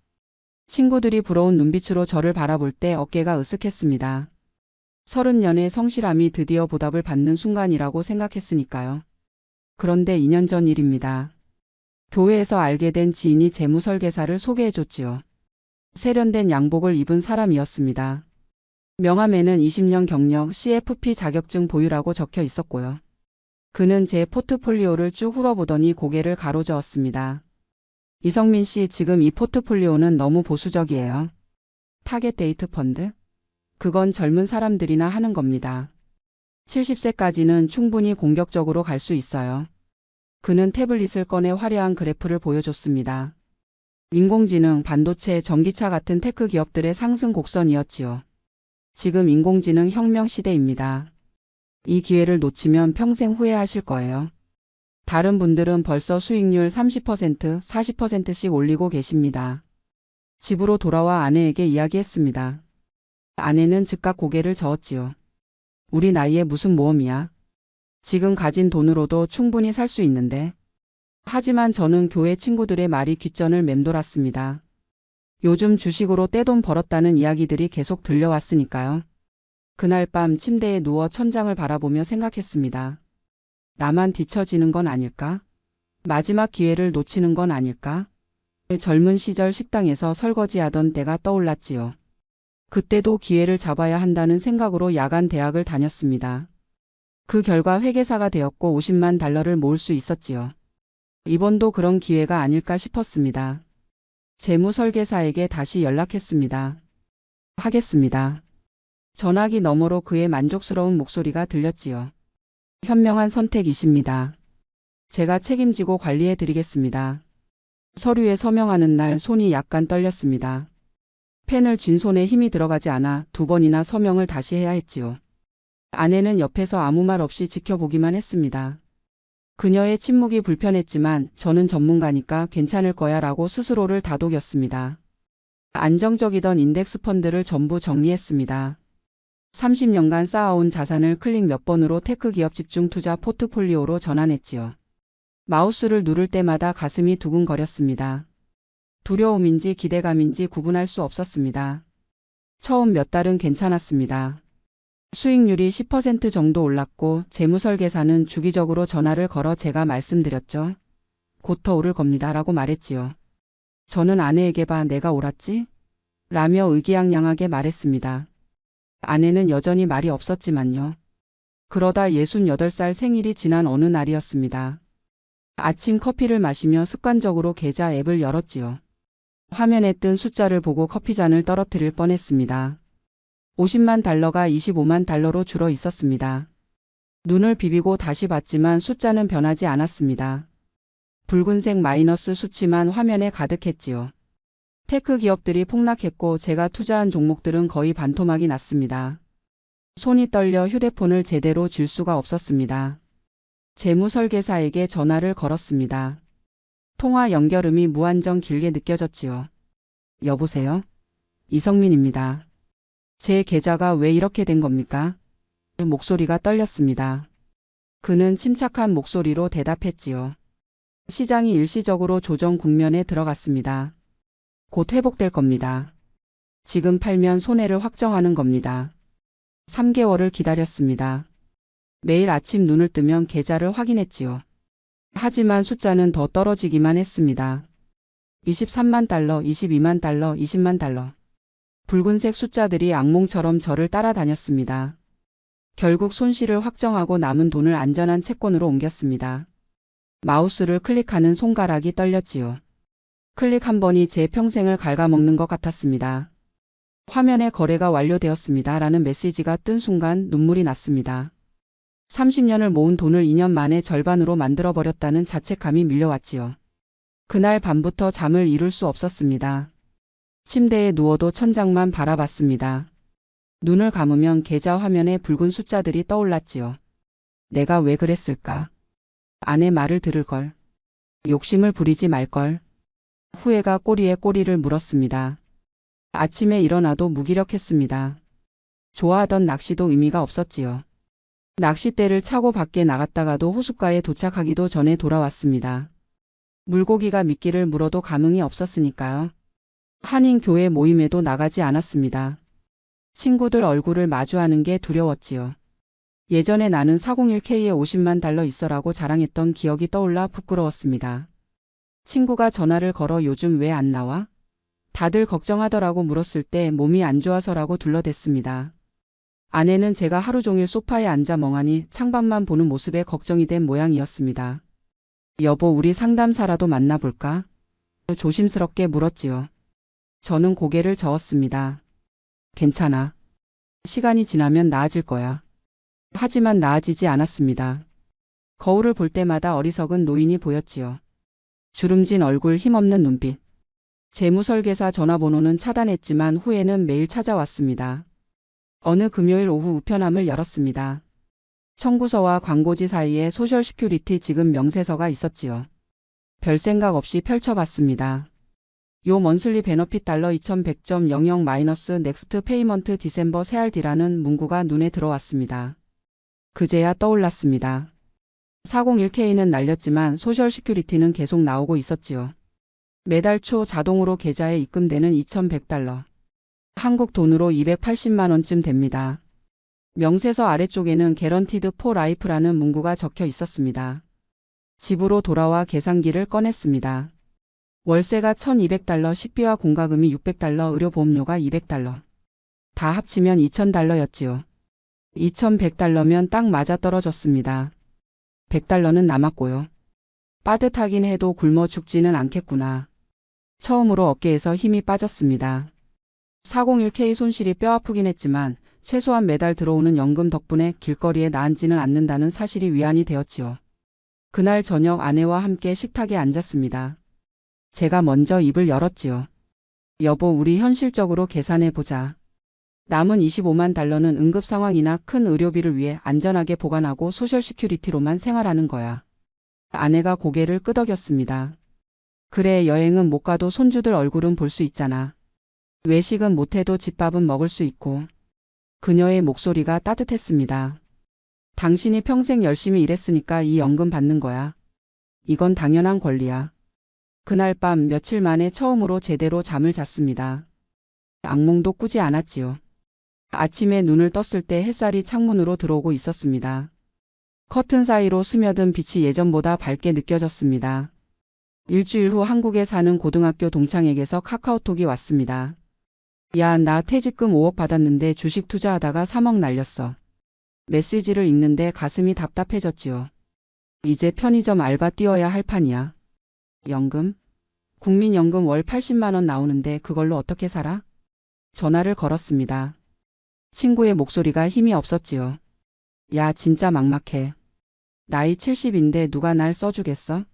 친구들이 부러운 눈빛으로 저를 바라볼 때 어깨가 으쓱했습니다. 30년의 성실함이 드디어 보답을 받는 순간이라고 생각했으니까요. 그런데 2년 전 일입니다. 교회에서 알게 된 지인이 재무설계사를 소개해줬지요. 세련된 양복을 입은 사람이었습니다. 명함에는 20년 경력 CFP 자격증 보유라고 적혀 있었고요. 그는 제 포트폴리오를 쭉 훑어보더니 고개를 가로저었습니다. 이성민 씨, 지금 이 포트폴리오는 너무 보수적이에요. 타겟 데이트 펀드? 그건 젊은 사람들이나 하는 겁니다. 70세까지는 충분히 공격적으로 갈 수 있어요. 그는 태블릿을 꺼내 화려한 그래프를 보여줬습니다. 인공지능, 반도체, 전기차 같은 테크 기업들의 상승 곡선이었지요. 지금 인공지능 혁명 시대입니다. 이 기회를 놓치면 평생 후회하실 거예요. 다른 분들은 벌써 수익률 30%, 40%씩 올리고 계십니다. 집으로 돌아와 아내에게 이야기했습니다. 아내는 즉각 고개를 저었지요. 우리 나이에 무슨 모험이야. 지금 가진 돈으로도 충분히 살 수 있는데. 하지만 저는 교회 친구들의 말이 귓전을 맴돌았습니다. 요즘 주식으로 떼돈 벌었다는 이야기들이 계속 들려왔으니까요. 그날 밤 침대에 누워 천장을 바라보며 생각했습니다. 나만 뒤처지는 건 아닐까? 마지막 기회를 놓치는 건 아닐까? 젊은 시절 식당에서 설거지하던 때가 떠올랐지요. 그때도 기회를 잡아야 한다는 생각으로 야간 대학을 다녔습니다. 그 결과 회계사가 되었고 50만 달러를 모을 수 있었지요. 이번도 그런 기회가 아닐까 싶었습니다. 재무설계사에게 다시 연락했습니다. 하겠습니다. 전화기 너머로 그의 만족스러운 목소리가 들렸지요. 현명한 선택이십니다. 제가 책임지고 관리해 드리겠습니다. 서류에 서명하는 날 손이 약간 떨렸습니다. 펜을 쥔 손에 힘이 들어가지 않아 2번이나 서명을 다시 해야 했지요. 아내는 옆에서 아무 말 없이 지켜보기만 했습니다. 그녀의 침묵이 불편했지만 저는 전문가니까 괜찮을 거야 라고 스스로를 다독였습니다. 안정적이던 인덱스 펀드를 전부 정리했습니다. 30년간 쌓아온 자산을 클릭 몇 번으로 테크 기업 집중 투자 포트폴리오로 전환했지요. 마우스를 누를 때마다 가슴이 두근거렸습니다. 두려움인지 기대감인지 구분할 수 없었습니다. 처음 몇 달은 괜찮았습니다. 수익률이 10% 정도 올랐고 재무설계사는 주기적으로 전화를 걸어 제가 말씀드렸죠. 곧 더 오를 겁니다 라고 말했지요. 저는 아내에게 봐 내가 옳았지? 라며 의기양양하게 말했습니다. 아내는 여전히 말이 없었지만요. 그러다 68살 생일이 지난 어느 날이었습니다. 아침 커피를 마시며 습관적으로 계좌 앱을 열었지요. 화면에 뜬 숫자를 보고 커피잔을 떨어뜨릴 뻔했습니다. 50만 달러가 25만 달러로 줄어 있었습니다. 눈을 비비고 다시 봤지만 숫자는 변하지 않았습니다. 붉은색 마이너스 수치만 화면에 가득했지요. 테크 기업들이 폭락했고 제가 투자한 종목들은 거의 반토막이 났습니다. 손이 떨려 휴대폰을 제대로 쥘 수가 없었습니다. 재무설계사에게 전화를 걸었습니다. 통화 연결음이 무한정 길게 느껴졌지요. 여보세요? 이성민입니다. 제 계좌가 왜 이렇게 된 겁니까? 목소리가 떨렸습니다. 그는 침착한 목소리로 대답했지요. 시장이 일시적으로 조정 국면에 들어갔습니다. 곧 회복될 겁니다. 지금 팔면 손해를 확정하는 겁니다. 3개월을 기다렸습니다. 매일 아침 눈을 뜨면 계좌를 확인했지요. 하지만 숫자는 더 떨어지기만 했습니다. 23만 달러, 22만 달러, 20만 달러. 붉은색 숫자들이 악몽처럼 저를 따라다녔습니다. 결국 손실을 확정하고 남은 돈을 안전한 채권으로 옮겼습니다. 마우스를 클릭하는 손가락이 떨렸지요. 클릭 한 번이 제 평생을 갉아먹는 것 같았습니다. 화면에 거래가 완료되었습니다. 라는 메시지가 뜬 순간 눈물이 났습니다. 30년을 모은 돈을 2년 만에 절반으로 만들어버렸다는 자책감이 밀려왔지요. 그날 밤부터 잠을 이룰 수 없었습니다. 침대에 누워도 천장만 바라봤습니다. 눈을 감으면 계좌 화면에 붉은 숫자들이 떠올랐지요. 내가 왜 그랬을까? 아내 말을 들을걸. 욕심을 부리지 말걸. 후회가 꼬리에 꼬리를 물었습니다. 아침에 일어나도 무기력했습니다. 좋아하던 낚시도 의미가 없었지요. 낚싯대를 차고 밖에 나갔다가도 호숫가에 도착하기도 전에 돌아왔습니다. 물고기가 미끼를 물어도 감흥이 없었으니까요. 한인 교회 모임에도 나가지 않았습니다. 친구들 얼굴을 마주하는 게 두려웠지요. 예전에 나는 401k에 50만 달러 있어라고 자랑했던 기억이 떠올라 부끄러웠습니다. 친구가 전화를 걸어 요즘 왜 안 나와? 다들 걱정하더라고 물었을 때 몸이 안 좋아서라고 둘러댔습니다. 아내는 제가 하루 종일 소파에 앉아 멍하니 창밖만 보는 모습에 걱정이 된 모양이었습니다. 여보, 우리 상담사라도 만나볼까? 조심스럽게 물었지요. 저는 고개를 저었습니다. 괜찮아. 시간이 지나면 나아질 거야. 하지만 나아지지 않았습니다. 거울을 볼 때마다 어리석은 노인이 보였지요. 주름진 얼굴, 힘없는 눈빛. 재무설계사 전화번호는 차단했지만 후에는 매일 찾아왔습니다. 어느 금요일 오후 우편함을 열었습니다. 청구서와 광고지 사이에 소셜 시큐리티 지급 명세서가 있었지요. 별 생각 없이 펼쳐봤습니다. 요 먼슬리 베너핏 달러 2100.00 마이너스 넥스트 페이먼트 디셈버 세알디라는 문구가 눈에 들어왔습니다. 그제야 떠올랐습니다. 401k는 날렸지만 소셜 시큐리티는 계속 나오고 있었지요. 매달 초 자동으로 계좌에 입금되는 2100달러. 한국 돈으로 280만 원쯤 됩니다. 명세서 아래쪽에는 개런티드 포 라이프라는 문구가 적혀 있었습니다. 집으로 돌아와 계산기를 꺼냈습니다. 월세가 1200달러, 식비와 공과금이 600달러, 의료보험료가 200달러. 다 합치면 2000달러였지요. 2100달러면 딱 맞아 떨어졌습니다. 100달러는 남았고요. 빠듯하긴 해도 굶어 죽지는 않겠구나. 처음으로 어깨에서 힘이 빠졌습니다. 401k 손실이 뼈아프긴 했지만 최소한 매달 들어오는 연금 덕분에 길거리에 나앉지는 않는다는 사실이 위안이 되었지요. 그날 저녁 아내와 함께 식탁에 앉았습니다. 제가 먼저 입을 열었지요. 여보, 우리 현실적으로 계산해보자. 남은 25만 달러는 응급 상황이나 큰 의료비를 위해 안전하게 보관하고 소셜 시큐리티로만 생활하는 거야. 아내가 고개를 끄덕였습니다. 그래, 여행은 못 가도 손주들 얼굴은 볼 수 있잖아. 외식은 못해도 집밥은 먹을 수 있고. 그녀의 목소리가 따뜻했습니다. 당신이 평생 열심히 일했으니까 이 연금 받는 거야. 이건 당연한 권리야. 그날 밤 며칠 만에 처음으로 제대로 잠을 잤습니다. 악몽도 꾸지 않았지요. 아침에 눈을 떴을 때 햇살이 창문으로 들어오고 있었습니다. 커튼 사이로 스며든 빛이 예전보다 밝게 느껴졌습니다. 일주일 후 한국에 사는 고등학교 동창에게서 카카오톡이 왔습니다. 야, 나 퇴직금 5억 받았는데 주식 투자하다가 3억 날렸어. 메시지를 읽는데 가슴이 답답해졌지요. 이제 편의점 알바 뛰어야 할 판이야. 연금? 국민연금 월 80만 원 나오는데 그걸로 어떻게 살아? 전화를 걸었습니다. 친구의 목소리가 힘이 없었지요. 야, 진짜 막막해. 나이 70인데 누가 날 써주겠어?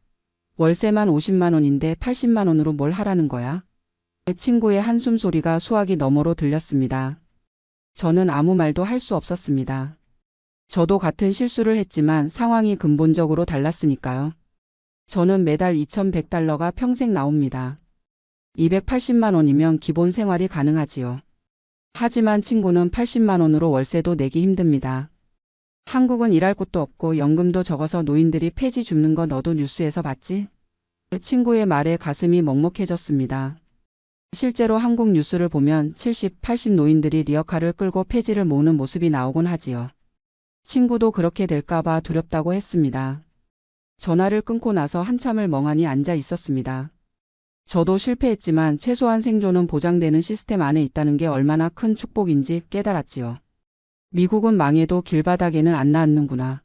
월세만 50만 원인데 80만 원으로 뭘 하라는 거야? 친구의 한숨 소리가 수화기 너머로 들렸습니다. 저는 아무 말도 할 수 없었습니다. 저도 같은 실수를 했지만 상황이 근본적으로 달랐으니까요. 저는 매달 2100달러가 평생 나옵니다. 280만 원이면 기본 생활이 가능하지요. 하지만 친구는 80만 원으로 월세도 내기 힘듭니다. 한국은 일할 곳도 없고 연금도 적어서 노인들이 폐지 줍는 거 너도 뉴스에서 봤지? 친구의 말에 가슴이 먹먹해졌습니다. 실제로 한국 뉴스를 보면 70, 80 노인들이 리어카를 끌고 폐지를 모으는 모습이 나오곤 하지요. 친구도 그렇게 될까봐 두렵다고 했습니다. 전화를 끊고 나서 한참을 멍하니 앉아 있었습니다. 저도 실패했지만 최소한 생존은 보장되는 시스템 안에 있다는 게 얼마나 큰 축복인지 깨달았지요. 미국은 망해도 길바닥에는 안 닿는구나.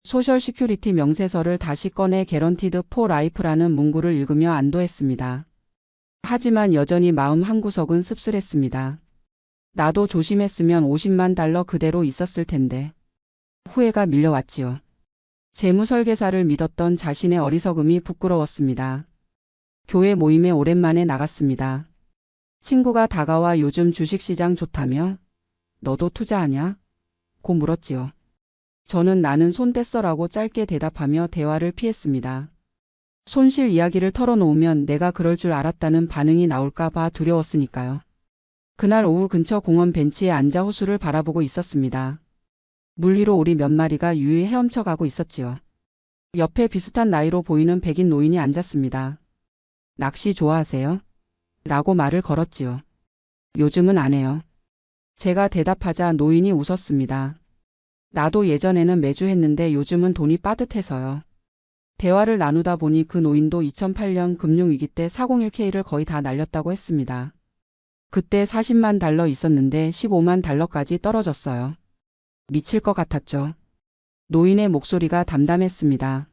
소셜 시큐리티 명세서를 다시 꺼내 개런티드 포 라이프라는 문구를 읽으며 안도했습니다. 하지만 여전히 마음 한구석은 씁쓸했습니다. 나도 조심했으면 50만 달러 그대로 있었을 텐데. 후회가 밀려왔지요. 재무설계사를 믿었던 자신의 어리석음이 부끄러웠습니다. 교회 모임에 오랜만에 나갔습니다. 친구가 다가와 요즘 주식시장 좋다며? 너도 투자하냐? 고 물었지요. 저는 나는 손 뗐어라고 짧게 대답하며 대화를 피했습니다. 손실 이야기를 털어놓으면 내가 그럴 줄 알았다는 반응이 나올까 봐 두려웠으니까요. 그날 오후 근처 공원 벤치에 앉아 호수를 바라보고 있었습니다. 물 위로 오리 몇 마리가 유유히 헤엄쳐 가고 있었지요. 옆에 비슷한 나이로 보이는 백인 노인이 앉았습니다. 낚시 좋아하세요? 라고 말을 걸었지요. 요즘은 안 해요. 제가 대답하자 노인이 웃었습니다. 나도 예전에는 매주 했는데 요즘은 돈이 빠듯해서요. 대화를 나누다 보니 그 노인도 2008년 금융위기 때 401K를 거의 다 날렸다고 했습니다. 그때 40만 달러 있었는데 15만 달러까지 떨어졌어요. 미칠 것 같았죠. 노인의 목소리가 담담했습니다.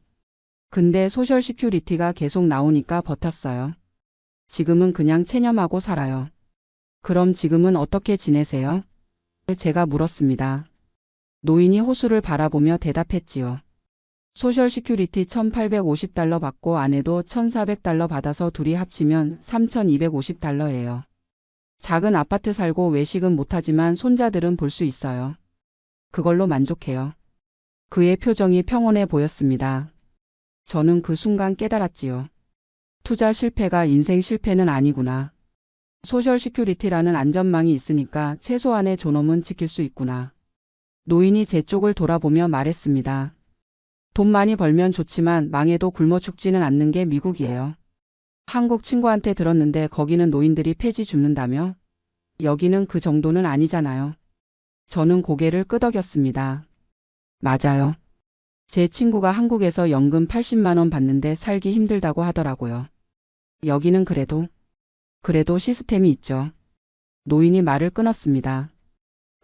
근데 소셜 시큐리티가 계속 나오니까 버텼어요. 지금은 그냥 체념하고 살아요. 그럼 지금은 어떻게 지내세요? 제가 물었습니다. 노인이 호수를 바라보며 대답했지요. 소셜 시큐리티 1,850달러 받고 아내도 1,400달러 받아서 둘이 합치면 3,250달러예요. 작은 아파트 살고 외식은 못하지만 손자들은 볼 수 있어요. 그걸로 만족해요. 그의 표정이 평온해 보였습니다. 저는 그 순간 깨달았지요. 투자 실패가 인생 실패는 아니구나. 소셜 시큐리티라는 안전망이 있으니까 최소한의 존엄은 지킬 수 있구나. 노인이 제 쪽을 돌아보며 말했습니다. 돈 많이 벌면 좋지만 망해도 굶어 죽지는 않는 게 미국이에요. 한국 친구한테 들었는데 거기는 노인들이 폐지 줍는다며? 여기는 그 정도는 아니잖아요. 저는 고개를 끄덕였습니다. 맞아요. 제 친구가 한국에서 연금 80만 원 받는데 살기 힘들다고 하더라고요. 여기는 그래도 시스템이 있죠. 노인이 말을 끊었습니다.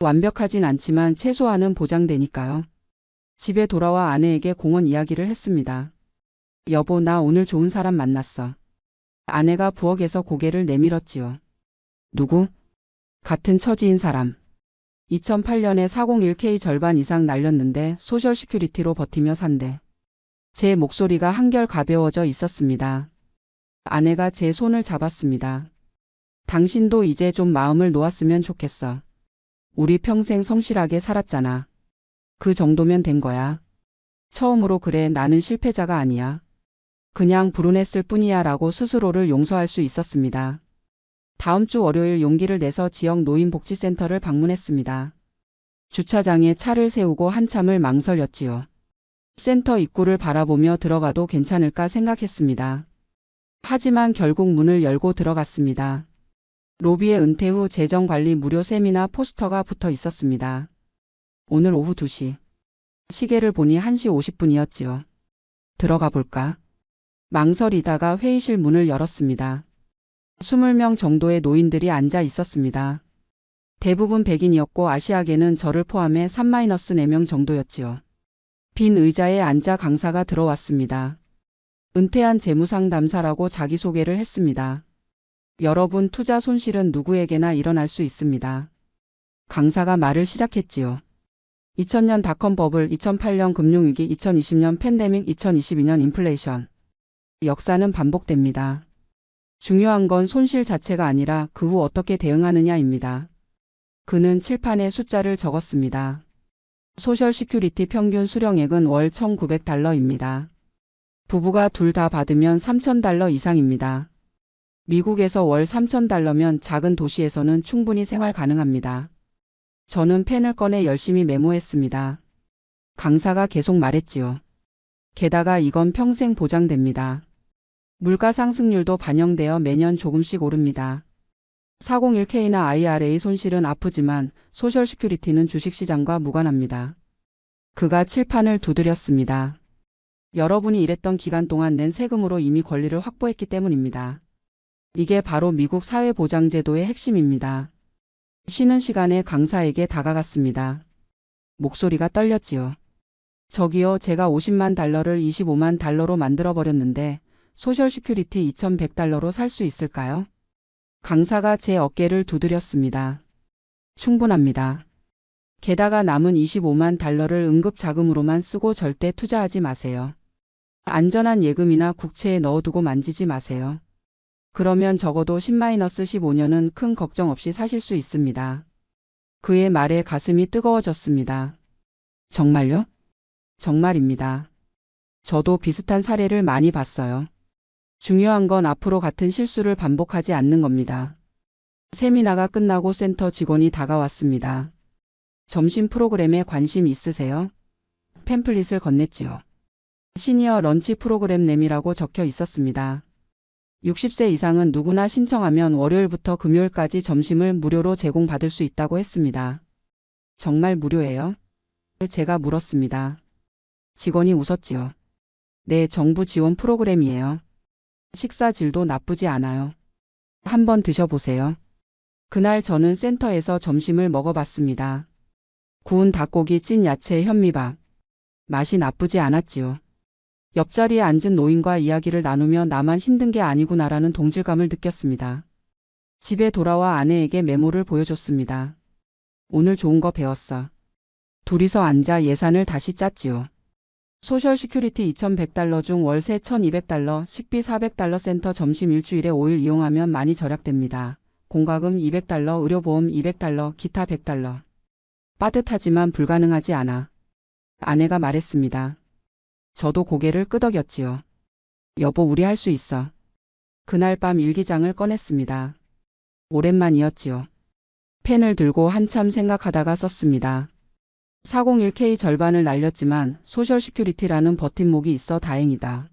완벽하진 않지만 최소한은 보장되니까요. 집에 돌아와 아내에게 공원 이야기를 했습니다. 여보, 나 오늘 좋은 사람 만났어. 아내가 부엌에서 고개를 내밀었지요. 누구? 같은 처지인 사람. 2008년에 401K 절반 이상 날렸는데 소셜 시큐리티로 버티며 산대. 제 목소리가 한결 가벼워져 있었습니다. 아내가 제 손을 잡았습니다. 당신도 이제 좀 마음을 놓았으면 좋겠어. 우리 평생 성실하게 살았잖아. 그 정도면 된 거야. 처음으로 그래, 나는 실패자가 아니야. 그냥 불운했을 뿐이야 라고 스스로를 용서할 수 있었습니다. 다음 주 월요일 용기를 내서 지역 노인복지센터를 방문했습니다. 주차장에 차를 세우고 한참을 망설였지요. 센터 입구를 바라보며 들어가도 괜찮을까 생각했습니다. 하지만 결국 문을 열고 들어갔습니다. 로비에 은퇴 후 재정관리 무료 세미나 포스터가 붙어 있었습니다. 오늘 오후 2시. 시계를 보니 1시 50분이었지요. 들어가 볼까? 망설이다가 회의실 문을 열었습니다. 20명 정도의 노인들이 앉아 있었습니다. 대부분 백인이었고 아시아계는 저를 포함해 3-4명 정도였지요. 빈 의자에 앉아 강사가 들어왔습니다. 은퇴한 재무상담사라고 자기소개를 했습니다. 여러분, 투자 손실은 누구에게나 일어날 수 있습니다. 강사가 말을 시작했지요. 2000년 닷컴 버블, 2008년 금융위기, 2020년 팬데믹, 2022년 인플레이션. 역사는 반복됩니다. 중요한 건 손실 자체가 아니라 그 후 어떻게 대응하느냐입니다. 그는 칠판에 숫자를 적었습니다. 소셜 시큐리티 평균 수령액은 월 1,900달러입니다. 부부가 둘 다 받으면 3,000달러 이상입니다. 미국에서 월 3,000달러면 작은 도시에서는 충분히 생활 가능합니다. 저는 펜을 꺼내 열심히 메모했습니다. 강사가 계속 말했지요. 게다가 이건 평생 보장됩니다. 물가 상승률도 반영되어 매년 조금씩 오릅니다. 401K나 IRA 손실은 아프지만 소셜 시큐리티는 주식시장과 무관합니다. 그가 칠판을 두드렸습니다. 여러분이 일했던 기간 동안 낸 세금으로 이미 권리를 확보했기 때문입니다. 이게 바로 미국 사회보장제도의 핵심입니다. 쉬는 시간에 강사에게 다가갔습니다. 목소리가 떨렸지요. 저기요, 제가 50만 달러를 25만 달러로 만들어버렸는데 소셜 시큐리티 2,100달러로 살 수 있을까요? 강사가 제 어깨를 두드렸습니다. 충분합니다. 게다가 남은 25만 달러를 응급자금으로만 쓰고 절대 투자하지 마세요. 안전한 예금이나 국채에 넣어두고 만지지 마세요. 그러면 적어도 10-15년은 큰 걱정 없이 사실 수 있습니다. 그의 말에 가슴이 뜨거워졌습니다. 정말요? 정말입니다. 저도 비슷한 사례를 많이 봤어요. 중요한 건 앞으로 같은 실수를 반복하지 않는 겁니다. 세미나가 끝나고 센터 직원이 다가왔습니다. 점심 프로그램에 관심 있으세요? 팸플릿을 건넸지요. 시니어 런치 프로그램 램이라고 적혀 있었습니다. 60세 이상은 누구나 신청하면 월요일부터 금요일까지 점심을 무료로 제공받을 수 있다고 했습니다. 정말 무료예요? 제가 물었습니다. 직원이 웃었지요. 네, 정부 지원 프로그램이에요. 식사 질도 나쁘지 않아요. 한번 드셔보세요. 그날 저는 센터에서 점심을 먹어봤습니다. 구운 닭고기, 찐 야채, 현미밥. 맛이 나쁘지 않았지요. 옆자리에 앉은 노인과 이야기를 나누며 나만 힘든 게 아니구나라는 동질감을 느꼈습니다. 집에 돌아와 아내에게 메모를 보여줬습니다. 오늘 좋은 거 배웠어. 둘이서 앉아 예산을 다시 짰지요. 소셜 시큐리티 2,100달러 중 월세 1,200달러, 식비 400달러, 센터 점심 일주일에 5일 이용하면 많이 절약됩니다. 공과금 200달러, 의료보험 200달러, 기타 100달러. 빠듯하지만 불가능하지 않아. 아내가 말했습니다. 저도 고개를 끄덕였지요. 여보, 우리 할 수 있어. 그날 밤 일기장을 꺼냈습니다. 오랜만이었지요. 펜을 들고 한참 생각하다가 썼습니다. 401k 절반을 날렸지만 소셜 시큐리티라는 버팀목이 있어 다행이다.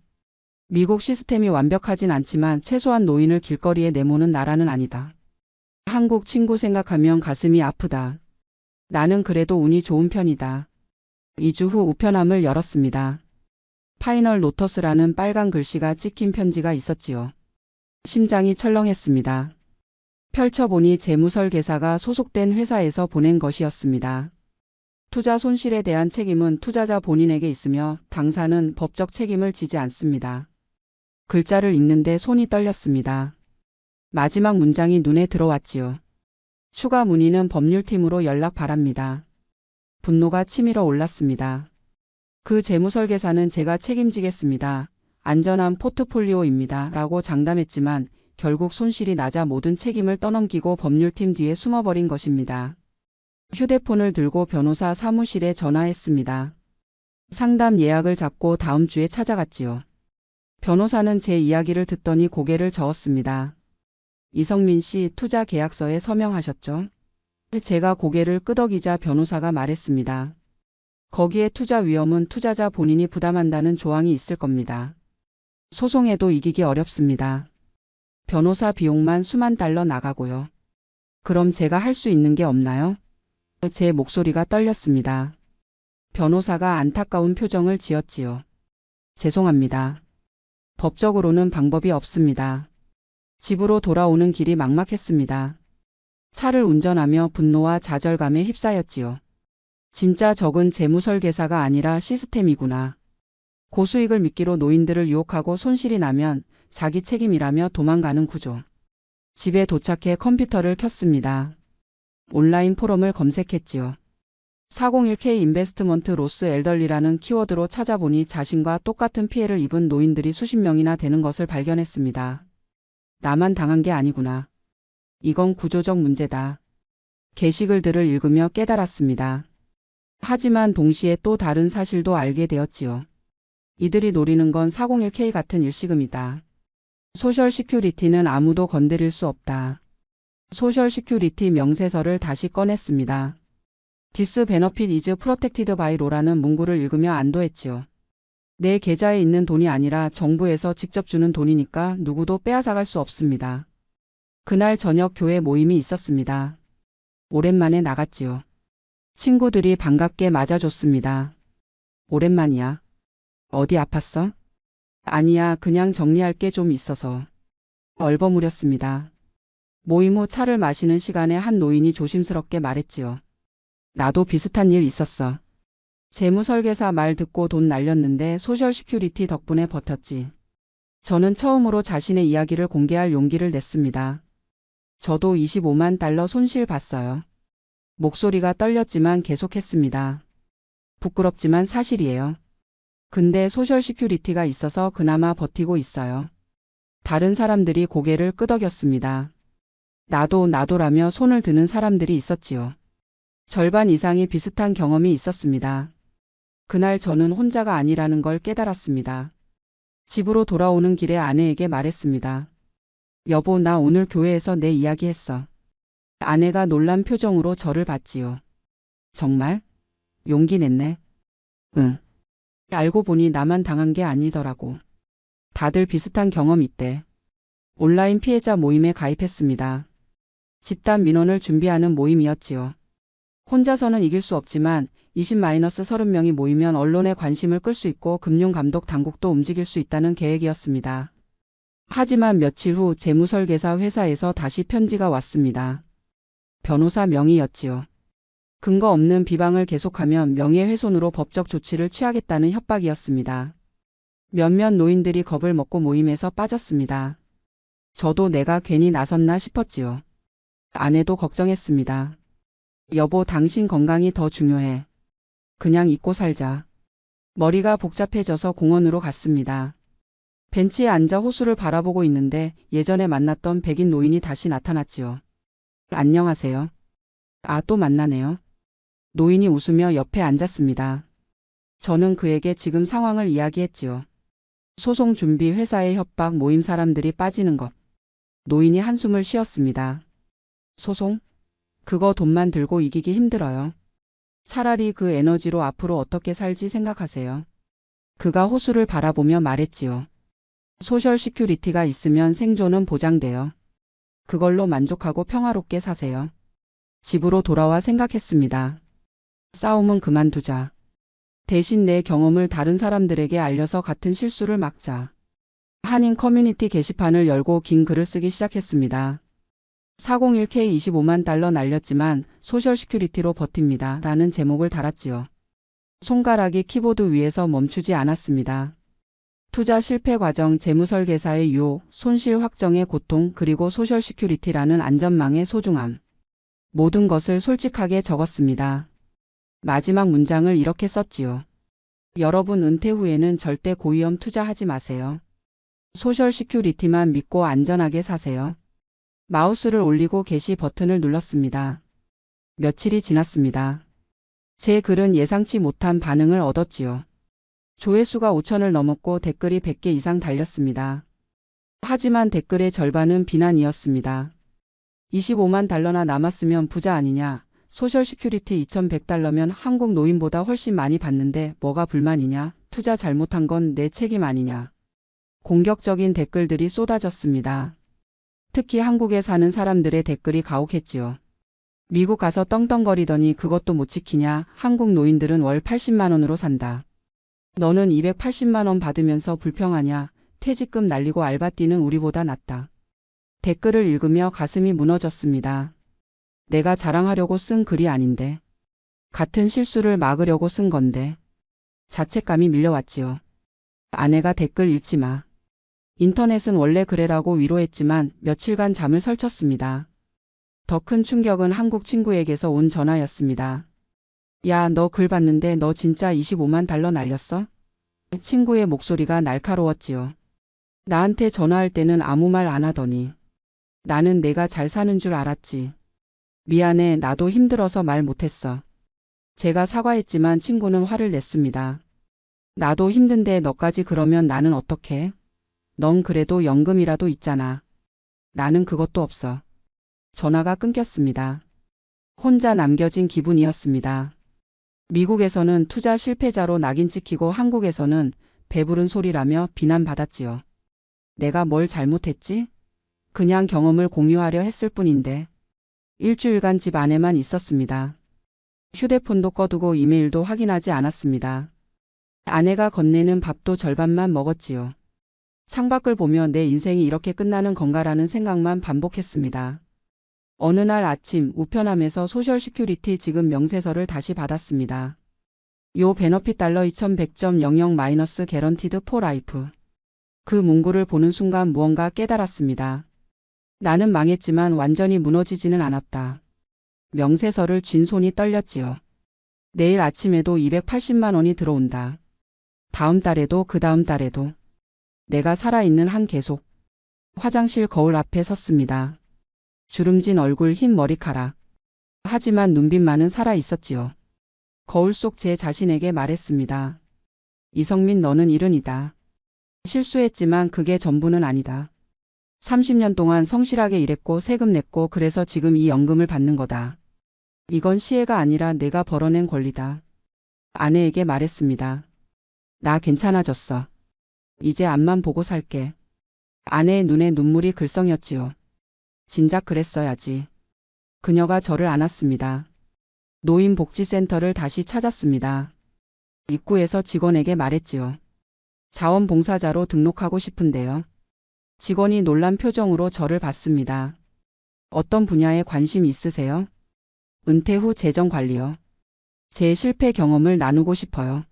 미국 시스템이 완벽하진 않지만 최소한 노인을 길거리에 내모는 나라는 아니다. 한국 친구 생각하면 가슴이 아프다. 나는 그래도 운이 좋은 편이다. 2주 후 우편함을 열었습니다. 파이널 노터스라는 빨간 글씨가 찍힌 편지가 있었지요. 심장이 철렁했습니다. 펼쳐보니 재무설계사가 소속된 회사에서 보낸 것이었습니다. 투자 손실에 대한 책임은 투자자 본인에게 있으며 당사는 법적 책임을 지지 않습니다. 글자를 읽는데 손이 떨렸습니다. 마지막 문장이 눈에 들어왔지요. 추가 문의는 법률팀으로 연락 바랍니다. 분노가 치밀어 올랐습니다. 그 재무설계사는 제가 책임지겠습니다. 안전한 포트폴리오입니다. 라고 장담했지만 결국 손실이 나자 모든 책임을 떠넘기고 법률팀 뒤에 숨어버린 것입니다. 휴대폰을 들고 변호사 사무실에 전화했습니다. 상담 예약을 잡고 다음 주에 찾아갔지요. 변호사는 제 이야기를 듣더니 고개를 저었습니다. 이성민 씨, 투자 계약서에 서명하셨죠? 제가 고개를 끄덕이자 변호사가 말했습니다. 거기에 투자 위험은 투자자 본인이 부담한다는 조항이 있을 겁니다. 소송에도 이기기 어렵습니다. 변호사 비용만 수만 달러 나가고요. 그럼 제가 할 수 있는 게 없나요? 제 목소리가 떨렸습니다. 변호사가 안타까운 표정을 지었지요. 죄송합니다. 법적으로는 방법이 없습니다. 집으로 돌아오는 길이 막막했습니다. 차를 운전하며 분노와 좌절감에 휩싸였지요. 진짜 적은 재무설계사가 아니라 시스템이구나. 고수익을 미끼로 노인들을 유혹하고 손실이 나면 자기 책임이라며 도망가는 구조. 집에 도착해 컴퓨터를 켰습니다. 온라인 포럼을 검색했지요. 401k 인베스트먼트 로스 엘덜리라는 키워드로 찾아보니 자신과 똑같은 피해를 입은 노인들이 수십 명이나 되는 것을 발견했습니다. 나만 당한 게 아니구나. 이건 구조적 문제다. 게시글들을 읽으며 깨달았습니다. 하지만 동시에 또 다른 사실도 알게 되었지요. 이들이 노리는 건 401k 같은 일시금이다. 소셜 시큐리티는 아무도 건드릴 수 없다. 소셜 시큐리티 명세서를 다시 꺼냈습니다. This benefit is protected by law라는 문구를 읽으며 안도했지요. 내 계좌에 있는 돈이 아니라 정부에서 직접 주는 돈이니까 누구도 빼앗아갈 수 없습니다. 그날 저녁 교회 모임이 있었습니다. 오랜만에 나갔지요. 친구들이 반갑게 맞아줬습니다. 오랜만이야. 어디 아팠어? 아니야, 그냥 정리할 게 좀 있어서. 얼버무렸습니다. 모임 후 차를 마시는 시간에 한 노인이 조심스럽게 말했지요. 나도 비슷한 일 있었어. 재무설계사 말 듣고 돈 날렸는데 소셜 시큐리티 덕분에 버텼지. 저는 처음으로 자신의 이야기를 공개할 용기를 냈습니다. 저도 25만 달러 손실 봤어요. 목소리가 떨렸지만 계속했습니다. 부끄럽지만 사실이에요. 근데 소셜 시큐리티가 있어서 그나마 버티고 있어요. 다른 사람들이 고개를 끄덕였습니다. 나도라며 손을 드는 사람들이 있었지요. 절반 이상이 비슷한 경험이 있었습니다. 그날 저는 혼자가 아니라는 걸 깨달았습니다. 집으로 돌아오는 길에 아내에게 말했습니다. 여보, 나 오늘 교회에서 내 이야기 했어. 아내가 놀란 표정으로 저를 봤지요. 정말? 용기 냈네. 응. 알고 보니 나만 당한 게 아니더라고. 다들 비슷한 경험 있대. 온라인 피해자 모임에 가입했습니다. 집단 민원을 준비하는 모임이었지요. 혼자서는 이길 수 없지만 20-30명이 모이면 언론의 관심을 끌 수 있고 금융감독 당국도 움직일 수 있다는 계획이었습니다. 하지만 며칠 후 재무설계사 회사에서 다시 편지가 왔습니다. 변호사 명의였지요. 근거 없는 비방을 계속하면 명예훼손으로 법적 조치를 취하겠다는 협박이었습니다. 몇몇 노인들이 겁을 먹고 모임에서 빠졌습니다. 저도 내가 괜히 나섰나 싶었지요. 아내도 걱정했습니다. 여보, 당신 건강이 더 중요해. 그냥 잊고 살자. 머리가 복잡해져서 공원으로 갔습니다. 벤치에 앉아 호수를 바라보고 있는데 예전에 만났던 백인 노인이 다시 나타났지요. 안녕하세요. 아, 또 만나네요. 노인이 웃으며 옆에 앉았습니다. 저는 그에게 지금 상황을 이야기했지요. 소송 준비 회사의 협박, 모임 사람들이 빠지는 것. 노인이 한숨을 쉬었습니다. 소송? 그거 돈만 들고 이기기 힘들어요. 차라리 그 에너지로 앞으로 어떻게 살지 생각하세요. 그가 호수를 바라보며 말했지요. 소셜 시큐리티가 있으면 생존은 보장돼요. 그걸로 만족하고 평화롭게 사세요. 집으로 돌아와 생각했습니다. 싸움은 그만두자. 대신 내 경험을 다른 사람들에게 알려서 같은 실수를 막자. 한인 커뮤니티 게시판을 열고 긴 글을 쓰기 시작했습니다. 401k 25만 달러 날렸지만 소셜 시큐리티로 버팁니다. 라는 제목을 달았지요. 손가락이 키보드 위에서 멈추지 않았습니다. 투자 실패 과정, 재무설계사의 유혹, 손실 확정의 고통, 그리고 소셜 시큐리티라는 안전망의 소중함. 모든 것을 솔직하게 적었습니다. 마지막 문장을 이렇게 썼지요. 여러분, 은퇴 후에는 절대 고위험 투자하지 마세요. 소셜 시큐리티만 믿고 안전하게 사세요. 마우스를 올리고 게시 버튼을 눌렀습니다. 며칠이 지났습니다. 제 글은 예상치 못한 반응을 얻었지요. 조회수가 5,000을 넘었고 댓글이 100개 이상 달렸습니다. 하지만 댓글의 절반은 비난이었습니다. 25만 달러나 남았으면 부자 아니냐. 소셜 시큐리티 2,100달러면 한국 노인보다 훨씬 많이 받는데 뭐가 불만이냐. 투자 잘못한 건 내 책임 아니냐. 공격적인 댓글들이 쏟아졌습니다. 특히 한국에 사는 사람들의 댓글이 가혹했지요. 미국 가서 떵떵거리더니 그것도 못 지키냐. 한국 노인들은 월 80만 원으로 산다. 너는 280만 원 받으면서 불평하냐. 퇴직금 날리고 알바 뛰는 우리보다 낫다. 댓글을 읽으며 가슴이 무너졌습니다. 내가 자랑하려고 쓴 글이 아닌데. 같은 실수를 막으려고 쓴 건데. 자책감이 밀려왔지요. 아내가 댓글 읽지 마. 인터넷은 원래 그래라고 위로했지만 며칠간 잠을 설쳤습니다. 더 큰 충격은 한국 친구에게서 온 전화였습니다. 야, 너 글 봤는데 너 진짜 25만 달러 날렸어? 친구의 목소리가 날카로웠지요. 나한테 전화할 때는 아무 말 안 하더니. 나는 내가 잘 사는 줄 알았지. 미안해, 나도 힘들어서 말 못했어. 제가 사과했지만 친구는 화를 냈습니다. 나도 힘든데 너까지 그러면 나는 어떡해? 넌 그래도 연금이라도 있잖아. 나는 그것도 없어. 전화가 끊겼습니다. 혼자 남겨진 기분이었습니다. 미국에서는 투자 실패자로 낙인 찍히고 한국에서는 배부른 소리라며 비난받았지요. 내가 뭘 잘못했지? 그냥 경험을 공유하려 했을 뿐인데. 일주일간 집 안에만 있었습니다. 휴대폰도 꺼두고 이메일도 확인하지 않았습니다. 아내가 건네는 밥도 절반만 먹었지요. 창밖을 보며 내 인생이 이렇게 끝나는 건가라는 생각만 반복했습니다. 어느 날 아침 우편함에서 소셜 시큐리티 지급 명세서를 다시 받았습니다. 요 베너핏 달러 2100.00 개런티드 포 라이프. 그 문구를 보는 순간 무언가 깨달았습니다. 나는 망했지만 완전히 무너지지는 않았다. 명세서를 쥔 손이 떨렸지요. 내일 아침에도 280만 원이 들어온다. 다음 달에도 그 다음 달에도. 내가 살아있는 한 계속. 화장실 거울 앞에 섰습니다. 주름진 얼굴, 흰 머리카락. 하지만 눈빛만은 살아있었지요. 거울 속 제 자신에게 말했습니다. 이성민, 너는 이른이다. 실수했지만 그게 전부는 아니다. 30년 동안 성실하게 일했고 세금 냈고 그래서 지금 이 연금을 받는 거다. 이건 시혜가 아니라 내가 벌어낸 권리다. 아내에게 말했습니다. 나 괜찮아졌어. 이제 앞만 보고 살게. 아내의 눈에 눈물이 글썽였지요. 진작 그랬어야지. 그녀가 저를 안았습니다. 노인복지센터를 다시 찾았습니다. 입구에서 직원에게 말했지요. 자원봉사자로 등록하고 싶은데요. 직원이 놀란 표정으로 저를 봤습니다. 어떤 분야에 관심 있으세요? 은퇴 후 재정관리요. 제 실패 경험을 나누고 싶어요.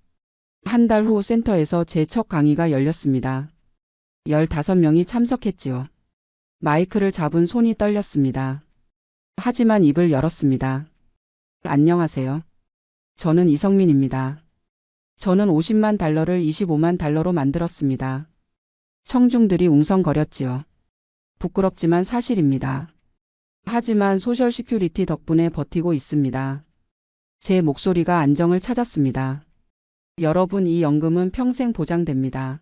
한 달 후 센터에서 제 첫 강의가 열렸습니다. 15명이 참석했지요. 마이크를 잡은 손이 떨렸습니다. 하지만 입을 열었습니다. 안녕하세요. 저는 이성민입니다. 저는 50만 달러를 25만 달러로 만들었습니다. 청중들이 웅성거렸지요. 부끄럽지만 사실입니다. 하지만 소셜 시큐리티 덕분에 버티고 있습니다. 제 목소리가 안정을 찾았습니다. 여러분, 이 연금은 평생 보장됩니다.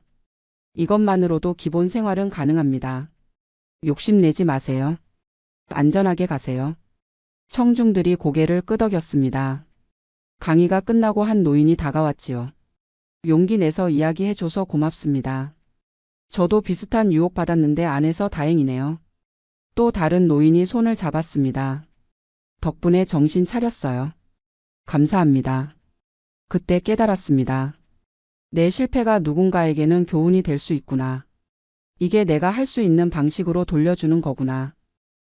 이것만으로도 기본 생활은 가능합니다. 욕심내지 마세요. 안전하게 가세요. 청중들이 고개를 끄덕였습니다. 강의가 끝나고 한 노인이 다가왔지요. 용기 내서 이야기해줘서 고맙습니다. 저도 비슷한 유혹받았는데 안 해서 다행이네요. 또 다른 노인이 손을 잡았습니다. 덕분에 정신 차렸어요. 감사합니다. 그때 깨달았습니다. 내 실패가 누군가에게는 교훈이 될 수 있구나. 이게 내가 할 수 있는 방식으로 돌려주는 거구나.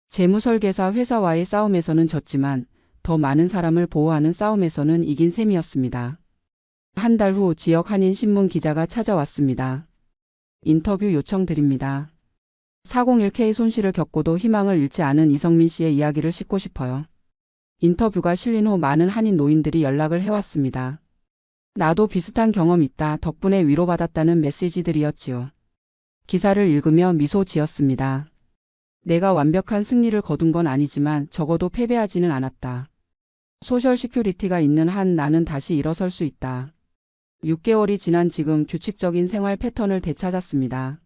재무설계사 회사와의 싸움에서는 졌지만 더 많은 사람을 보호하는 싸움에서는 이긴 셈이었습니다. 한 달 후 지역 한인 신문 기자가 찾아왔습니다. 인터뷰 요청드립니다. 401K 손실을 겪고도 희망을 잃지 않은 이성민 씨의 이야기를 싣고 싶어요. 인터뷰가 실린 후 많은 한인 노인들이 연락을 해왔습니다. 나도 비슷한 경험 있다. 덕분에 위로받았다는 메시지들이었지요. 기사를 읽으며 미소 지었습니다. 내가 완벽한 승리를 거둔 건 아니지만 적어도 패배하지는 않았다. 소셜 시큐리티가 있는 한 나는 다시 일어설 수 있다. 6개월이 지난 지금 규칙적인 생활 패턴을 되찾았습니다.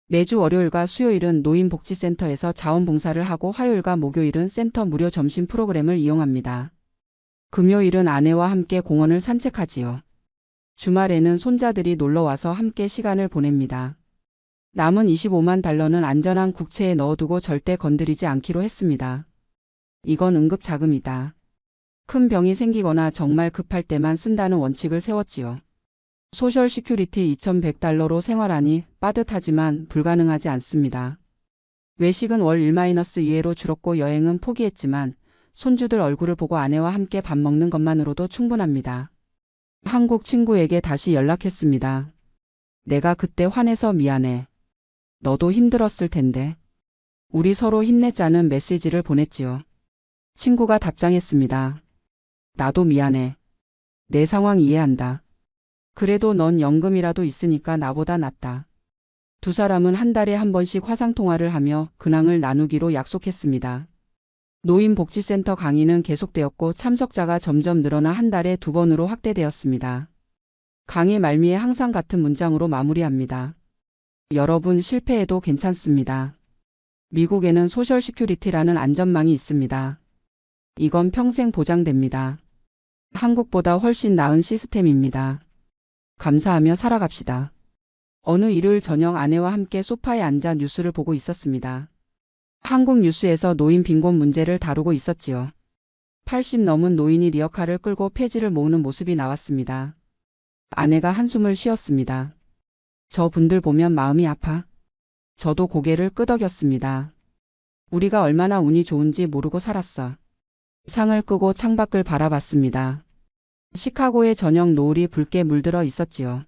매주 월요일과 수요일은 노인복지센터에서 자원봉사를 하고 화요일과 목요일은 센터 무료 점심 프로그램을 이용합니다. 금요일은 아내와 함께 공원을 산책하지요. 주말에는 손자들이 놀러와서 함께 시간을 보냅니다. 남은 25만 달러는 안전한 국채에 넣어두고 절대 건드리지 않기로 했습니다. 이건 응급자금이다. 큰 병이 생기거나 정말 급할 때만 쓴다는 원칙을 세웠지요. 소셜 시큐리티 2,100달러로 생활하니 빠듯하지만 불가능하지 않습니다. 외식은 월 1-2회로 줄었고 여행은 포기했지만 손주들 얼굴을 보고 아내와 함께 밥 먹는 것만으로도 충분합니다. 한국 친구에게 다시 연락했습니다. 내가 그때 화내서 미안해. 너도 힘들었을 텐데. 우리 서로 힘내자는 메시지를 보냈지요. 친구가 답장했습니다. 나도 미안해. 내 상황 이해한다. 그래도 넌 연금이라도 있으니까 나보다 낫다. 두 사람은 한 달에 한 번씩 화상통화를 하며 근황을 나누기로 약속했습니다. 노인복지센터 강의는 계속되었고 참석자가 점점 늘어나 한 달에 2번으로 확대되었습니다. 강의 말미에 항상 같은 문장으로 마무리합니다. 여러분, 실패해도 괜찮습니다. 미국에는 소셜 시큐리티라는 안전망이 있습니다. 이건 평생 보장됩니다. 한국보다 훨씬 나은 시스템입니다. 감사하며 살아갑시다. 어느 일요일 저녁 아내와 함께 소파에 앉아 뉴스를 보고 있었습니다. 한국 뉴스에서 노인 빈곤 문제를 다루고 있었지요. 80 넘은 노인이 리어카를 끌고 폐지를 모으는 모습이 나왔습니다. 아내가 한숨을 쉬었습니다. 저 분들 보면 마음이 아파. 저도 고개를 끄덕였습니다. 우리가 얼마나 운이 좋은지 모르고 살았어. 상을 끄고 창밖을 바라봤습니다. 시카고의 저녁 노을이 붉게 물들어 있었지요.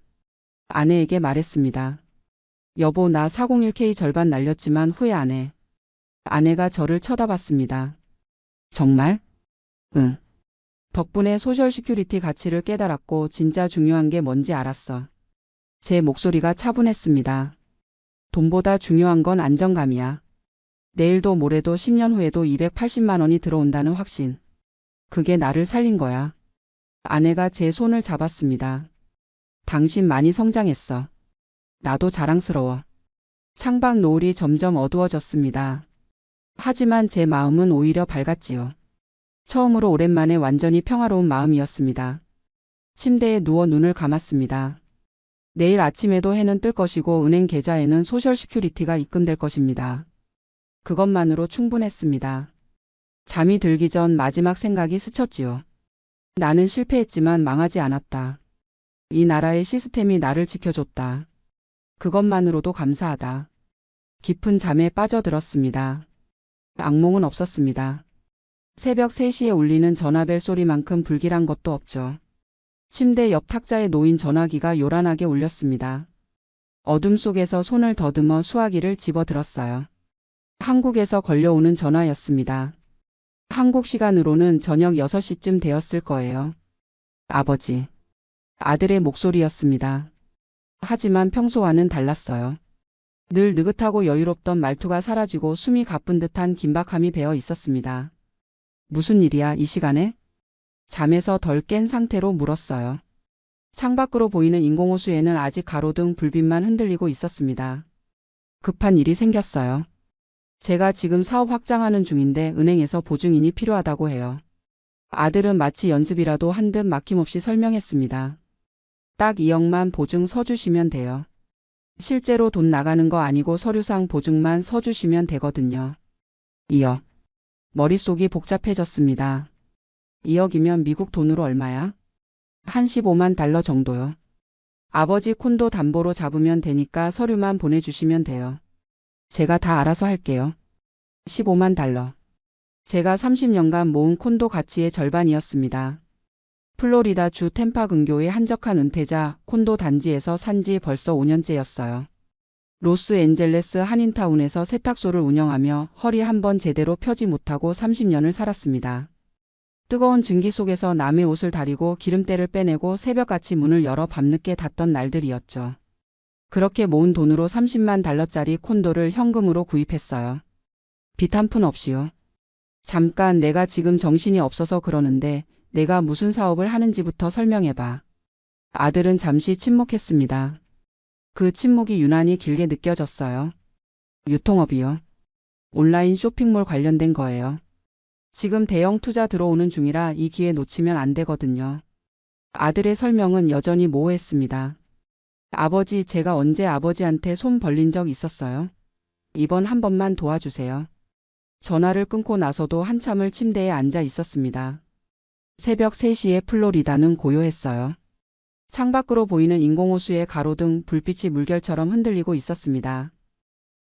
아내에게 말했습니다. 여보, 나 401K 절반 날렸지만 후회 안 해. 아내가 저를 쳐다봤습니다. 정말? 응. 덕분에 소셜 시큐리티 가치를 깨달았고 진짜 중요한 게 뭔지 알았어. 제 목소리가 차분했습니다. 돈보다 중요한 건 안정감이야. 내일도 모레도 10년 후에도 280만 원이 들어온다는 확신. 그게 나를 살린 거야. 아내가 제 손을 잡았습니다. 당신 많이 성장했어. 나도 자랑스러워. 창밖 노을이 점점 어두워졌습니다. 하지만 제 마음은 오히려 밝았지요. 처음으로 오랜만에 완전히 평화로운 마음이었습니다. 침대에 누워 눈을 감았습니다. 내일 아침에도 해는 뜰 것이고 은행 계좌에는 소셜 시큐리티가 입금될 것입니다. 그것만으로 충분했습니다. 잠이 들기 전 마지막 생각이 스쳤지요. 나는 실패했지만 망하지 않았다. 이 나라의 시스템이 나를 지켜줬다. 그것만으로도 감사하다. 깊은 잠에 빠져들었습니다. 악몽은 없었습니다. 새벽 3시에 울리는 전화벨 소리만큼 불길한 것도 없죠. 침대 옆 탁자에 놓인 전화기가 요란하게 울렸습니다. 어둠 속에서 손을 더듬어 수화기를 집어들었어요. 한국에서 걸려오는 전화였습니다. 한국 시간으로는 저녁 6시쯤 되었을 거예요. 아버지. 아들의 목소리였습니다. 하지만 평소와는 달랐어요. 늘 느긋하고 여유롭던 말투가 사라지고 숨이 가쁜 듯한 긴박함이 배어 있었습니다. 무슨 일이야, 이 시간에? 잠에서 덜 깬 상태로 물었어요. 창밖으로 보이는 인공호수에는 아직 가로등 불빛만 흔들리고 있었습니다. 급한 일이 생겼어요. 제가 지금 사업 확장하는 중인데 은행에서 보증인이 필요하다고 해요. 아들은 마치 연습이라도 한 듯 막힘없이 설명했습니다. 딱 2억만 보증 서주시면 돼요. 실제로 돈 나가는 거 아니고 서류상 보증만 서주시면 되거든요. 2억. 머릿속이 복잡해졌습니다. 2억이면 미국 돈으로 얼마야? 한 15만 달러 정도요. 아버지 콘도 담보로 잡으면 되니까 서류만 보내주시면 돼요. 제가 다 알아서 할게요. 15만 달러. 제가 30년간 모은 콘도 가치의 절반이었습니다. 플로리다 주 템파 근교의 한적한 은퇴자 콘도 단지에서 산 지 벌써 5년째였어요. 로스앤젤레스 한인타운에서 세탁소를 운영하며 허리 한번 제대로 펴지 못하고 30년을 살았습니다. 뜨거운 증기 속에서 남의 옷을 다리고 기름때를 빼내고 새벽같이 문을 열어 밤늦게 닫던 날들이었죠. 그렇게 모은 돈으로 30만 달러짜리 콘도를 현금으로 구입했어요. 빚 한 푼 없이요. 잠깐 내가 지금 정신이 없어서 그러는데 내가 무슨 사업을 하는지부터 설명해봐. 아들은 잠시 침묵했습니다. 그 침묵이 유난히 길게 느껴졌어요. 유통업이요. 온라인 쇼핑몰 관련된 거예요. 지금 대형 투자 들어오는 중이라 이 기회 놓치면 안 되거든요. 아들의 설명은 여전히 모호했습니다. 아버지, 제가 언제 아버지한테 손 벌린 적 있었어요? 이번 한 번만 도와주세요. 전화를 끊고 나서도 한참을 침대에 앉아 있었습니다. 새벽 3시에 플로리다는 고요했어요. 창밖으로 보이는 인공호수의 가로등 불빛이 물결처럼 흔들리고 있었습니다.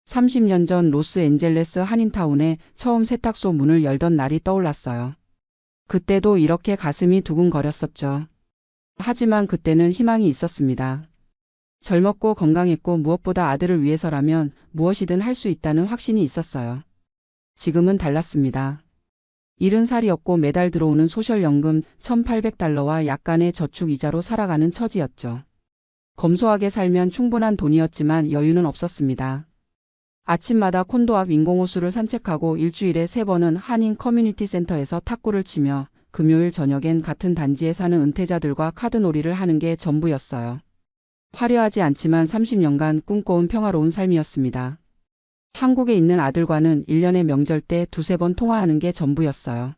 30년 전 로스앤젤레스 한인타운에 처음 세탁소 문을 열던 날이 떠올랐어요. 그때도 이렇게 가슴이 두근거렸었죠. 하지만 그때는 희망이 있었습니다. 젊었고 건강했고 무엇보다 아들을 위해서라면 무엇이든 할 수 있다는 확신이 있었어요. 지금은 달랐습니다. 70살이었고 매달 들어오는 소셜연금 1,800달러와 약간의 저축 이자로 살아가는 처지였죠. 검소하게 살면 충분한 돈이었지만 여유는 없었습니다. 아침마다 콘도 앞 인공호수를 산책하고 일주일에 3번은 한인 커뮤니티 센터에서 탁구를 치며 금요일 저녁엔 같은 단지에 사는 은퇴자들과 카드놀이를 하는 게 전부였어요. 화려하지 않지만 30년간 꿈꿔온 평화로운 삶이었습니다. 한국에 있는 아들과는 1년의 명절 때 2-3번 통화하는 게 전부였어요.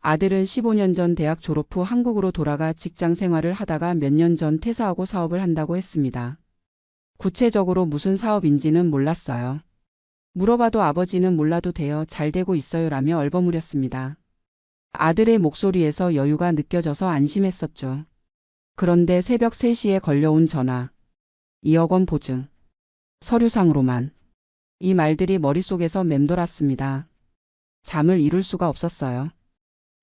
아들은 15년 전 대학 졸업 후 한국으로 돌아가 직장 생활을 하다가 몇 년 전 퇴사하고 사업을 한다고 했습니다. 구체적으로 무슨 사업인지는 몰랐어요. 물어봐도 아버지는 몰라도 돼요, 잘 되고 있어요 라며 얼버무렸습니다. 아들의 목소리에서 여유가 느껴져서 안심했었죠. 그런데 새벽 3시에 걸려온 전화. 2억 원 보증. 서류상으로만. 이 말들이 머릿속에서 맴돌았습니다. 잠을 이룰 수가 없었어요.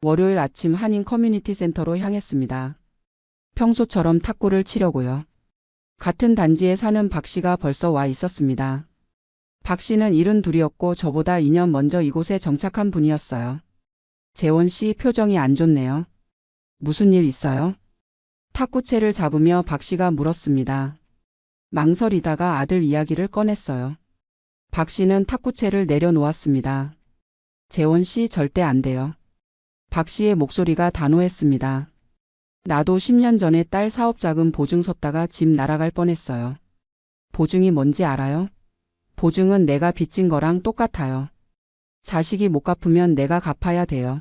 월요일 아침 한인 커뮤니티 센터로 향했습니다. 평소처럼 탁구를 치려고요. 같은 단지에 사는 박 씨가 벌써 와 있었습니다. 박 씨는 72이었고 저보다 2년 먼저 이곳에 정착한 분이었어요. 재원 씨 표정이 안 좋네요. 무슨 일 있어요? 탁구채를 잡으며 박 씨가 물었습니다. 망설이다가 아들 이야기를 꺼냈어요. 박 씨는 탁구채를 내려놓았습니다. 재원 씨 절대 안 돼요. 박 씨의 목소리가 단호했습니다. 나도 10년 전에 딸 사업 자금 보증 섰다가 집 날아갈 뻔했어요. 보증이 뭔지 알아요? 보증은 내가 빚진 거랑 똑같아요. 자식이 못 갚으면 내가 갚아야 돼요.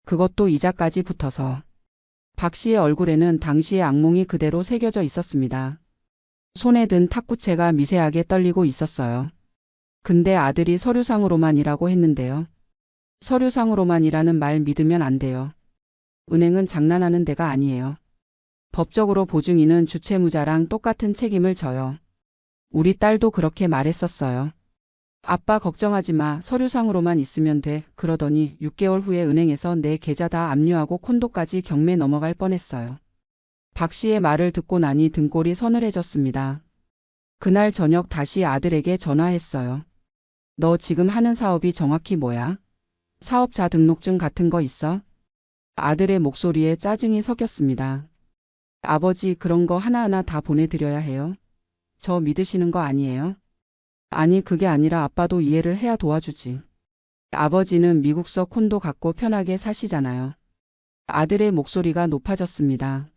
그것도 이자까지 붙어서. 박 씨의 얼굴에는 당시의 악몽이 그대로 새겨져 있었습니다. 손에 든 탁구채가 미세하게 떨리고 있었어요. 근데 아들이 서류상으로만이라고 했는데요. 서류상으로만이라는 말 믿으면 안 돼요. 은행은 장난하는 데가 아니에요. 법적으로 보증인은 주채무자랑 똑같은 책임을 져요. 우리 딸도 그렇게 말했었어요. 아빠 걱정하지 마. 서류상으로만 있으면 돼. 그러더니 6개월 후에 은행에서 내 계좌 다 압류하고 콘도까지 경매 넘어갈 뻔했어요. 박 씨의 말을 듣고 나니 등골이 서늘해졌습니다. 그날 저녁 다시 아들에게 전화했어요. 너 지금 하는 사업이 정확히 뭐야? 사업자 등록증 같은 거 있어? 아들의 목소리에 짜증이 섞였습니다. 아버지 그런 거 하나하나 다 보내드려야 해요? 저 믿으시는 거 아니에요? 아니 그게 아니라 아빠도 이해를 해야 도와주지. 아버지는 미국서 콘도 갖고 편하게 사시잖아요. 아들의 목소리가 높아졌습니다.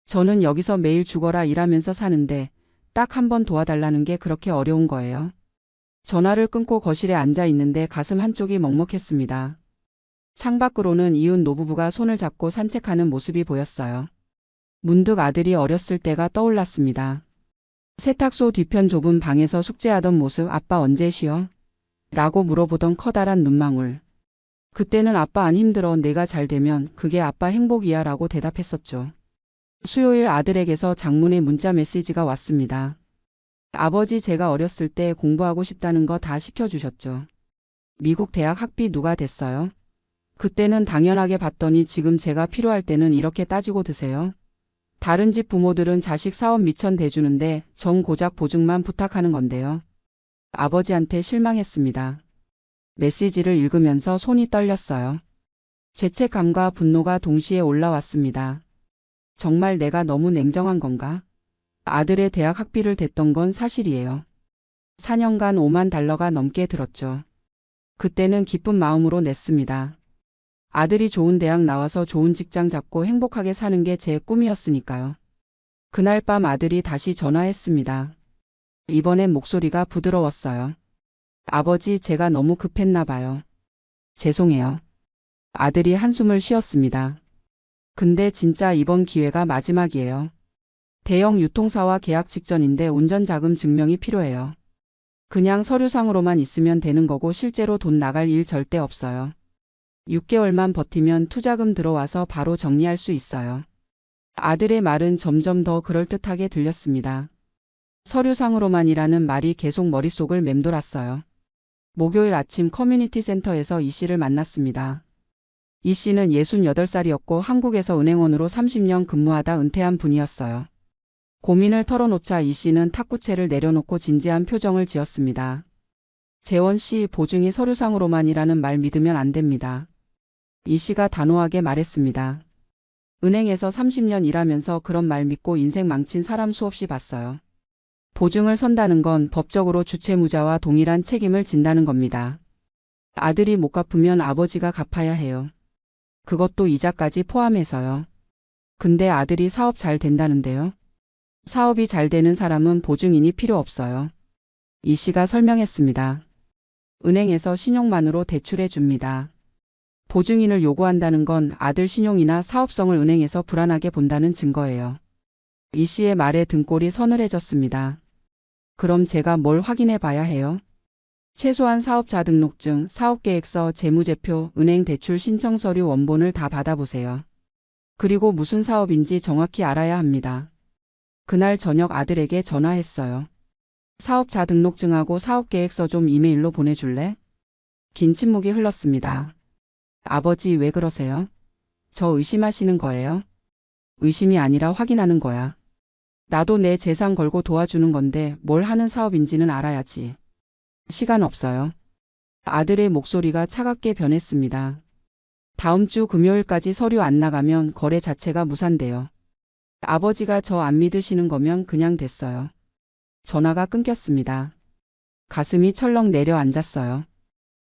저는 여기서 매일 죽어라 일하면서 사는데 딱 한 번 도와달라는 게 그렇게 어려운 거예요. 전화를 끊고 거실에 앉아 있는데 가슴 한쪽이 먹먹했습니다. 창밖으로는 이웃 노부부가 손을 잡고 산책하는 모습이 보였어요. 문득 아들이 어렸을 때가 떠올랐습니다. 세탁소 뒤편 좁은 방에서 숙제하던 모습. 아빠 언제 쉬어? 라고 물어보던 커다란 눈망울. 그때는 아빠 안 힘들어. 내가 잘 되면 그게 아빠 행복이야 라고 대답했었죠. 수요일 아들에게서 장문의 문자 메시지가 왔습니다. 아버지 제가 어렸을 때 공부하고 싶다는 거 다 시켜주셨죠. 미국 대학 학비 누가 댔어요? 그때는 당연하게 받더니 지금 제가 필요할 때는 이렇게 따지고 드세요. 다른 집 부모들은 자식 사업 미천 대주는데 전 고작 보증만 부탁하는 건데요. 아버지한테 실망했습니다. 메시지를 읽으면서 손이 떨렸어요. 죄책감과 분노가 동시에 올라왔습니다. 정말 내가 너무 냉정한 건가? 아들의 대학 학비를 댔던 건 사실이에요. 4년간 5만 달러가 넘게 들었죠. 그때는 기쁜 마음으로 냈습니다. 아들이 좋은 대학 나와서 좋은 직장 잡고 행복하게 사는 게 제 꿈이었으니까요. 그날 밤 아들이 다시 전화했습니다. 이번엔 목소리가 부드러웠어요. 아버지 제가 너무 급했나 봐요. 죄송해요. 아들이 한숨을 쉬었습니다. 근데 진짜 이번 기회가 마지막이에요. 대형 유통사와 계약 직전인데 운전자금 증명이 필요해요. 그냥 서류상으로만 있으면 되는 거고 실제로 돈 나갈 일 절대 없어요. 6개월만 버티면 투자금 들어와서 바로 정리할 수 있어요. 아들의 말은 점점 더 그럴듯하게 들렸습니다. 서류상으로만이라는 말이 계속 머릿속을 맴돌았어요. 목요일 아침 커뮤니티 센터에서 이 씨를 만났습니다. 이 씨는 68살이었고 한국에서 은행원으로 30년 근무하다 은퇴한 분이었어요. 고민을 털어놓자 이 씨는 탁구채를 내려놓고 진지한 표정을 지었습니다. 재원 씨 보증이 서류상으로만이라는 말 믿으면 안 됩니다. 이 씨가 단호하게 말했습니다. 은행에서 30년 일하면서 그런 말 믿고 인생 망친 사람 수없이 봤어요. 보증을 선다는 건 법적으로 주채무자와 동일한 책임을 진다는 겁니다. 아들이 못 갚으면 아버지가 갚아야 해요. 그것도 이자까지 포함해서요. 근데 아들이 사업 잘 된다는데요. 사업이 잘 되는 사람은 보증인이 필요 없어요. 이 씨가 설명했습니다. 은행에서 신용만으로 대출해 줍니다. 보증인을 요구한다는 건 아들 신용이나 사업성을 은행에서 불안하게 본다는 증거예요. 이 씨의 말에 등골이 서늘해졌습니다. 그럼 제가 뭘 확인해 봐야 해요? 최소한 사업자 등록증, 사업계획서, 재무제표, 은행 대출 신청 서류 원본을 다 받아보세요. 그리고 무슨 사업인지 정확히 알아야 합니다. 그날 저녁 아들에게 전화했어요. 사업자 등록증하고 사업계획서 좀 이메일로 보내줄래? 긴 침묵이 흘렀습니다. 아버지 왜 그러세요? 저 의심하시는 거예요? 의심이 아니라 확인하는 거야. 나도 내 재산 걸고 도와주는 건데 뭘 하는 사업인지는 알아야지. 시간 없어요. 아들의 목소리가 차갑게 변했습니다. 다음 주 금요일까지 서류 안 나가면 거래 자체가 무산돼요. 아버지가 저 안 믿으시는 거면 그냥 됐어요. 전화가 끊겼습니다. 가슴이 철렁 내려앉았어요.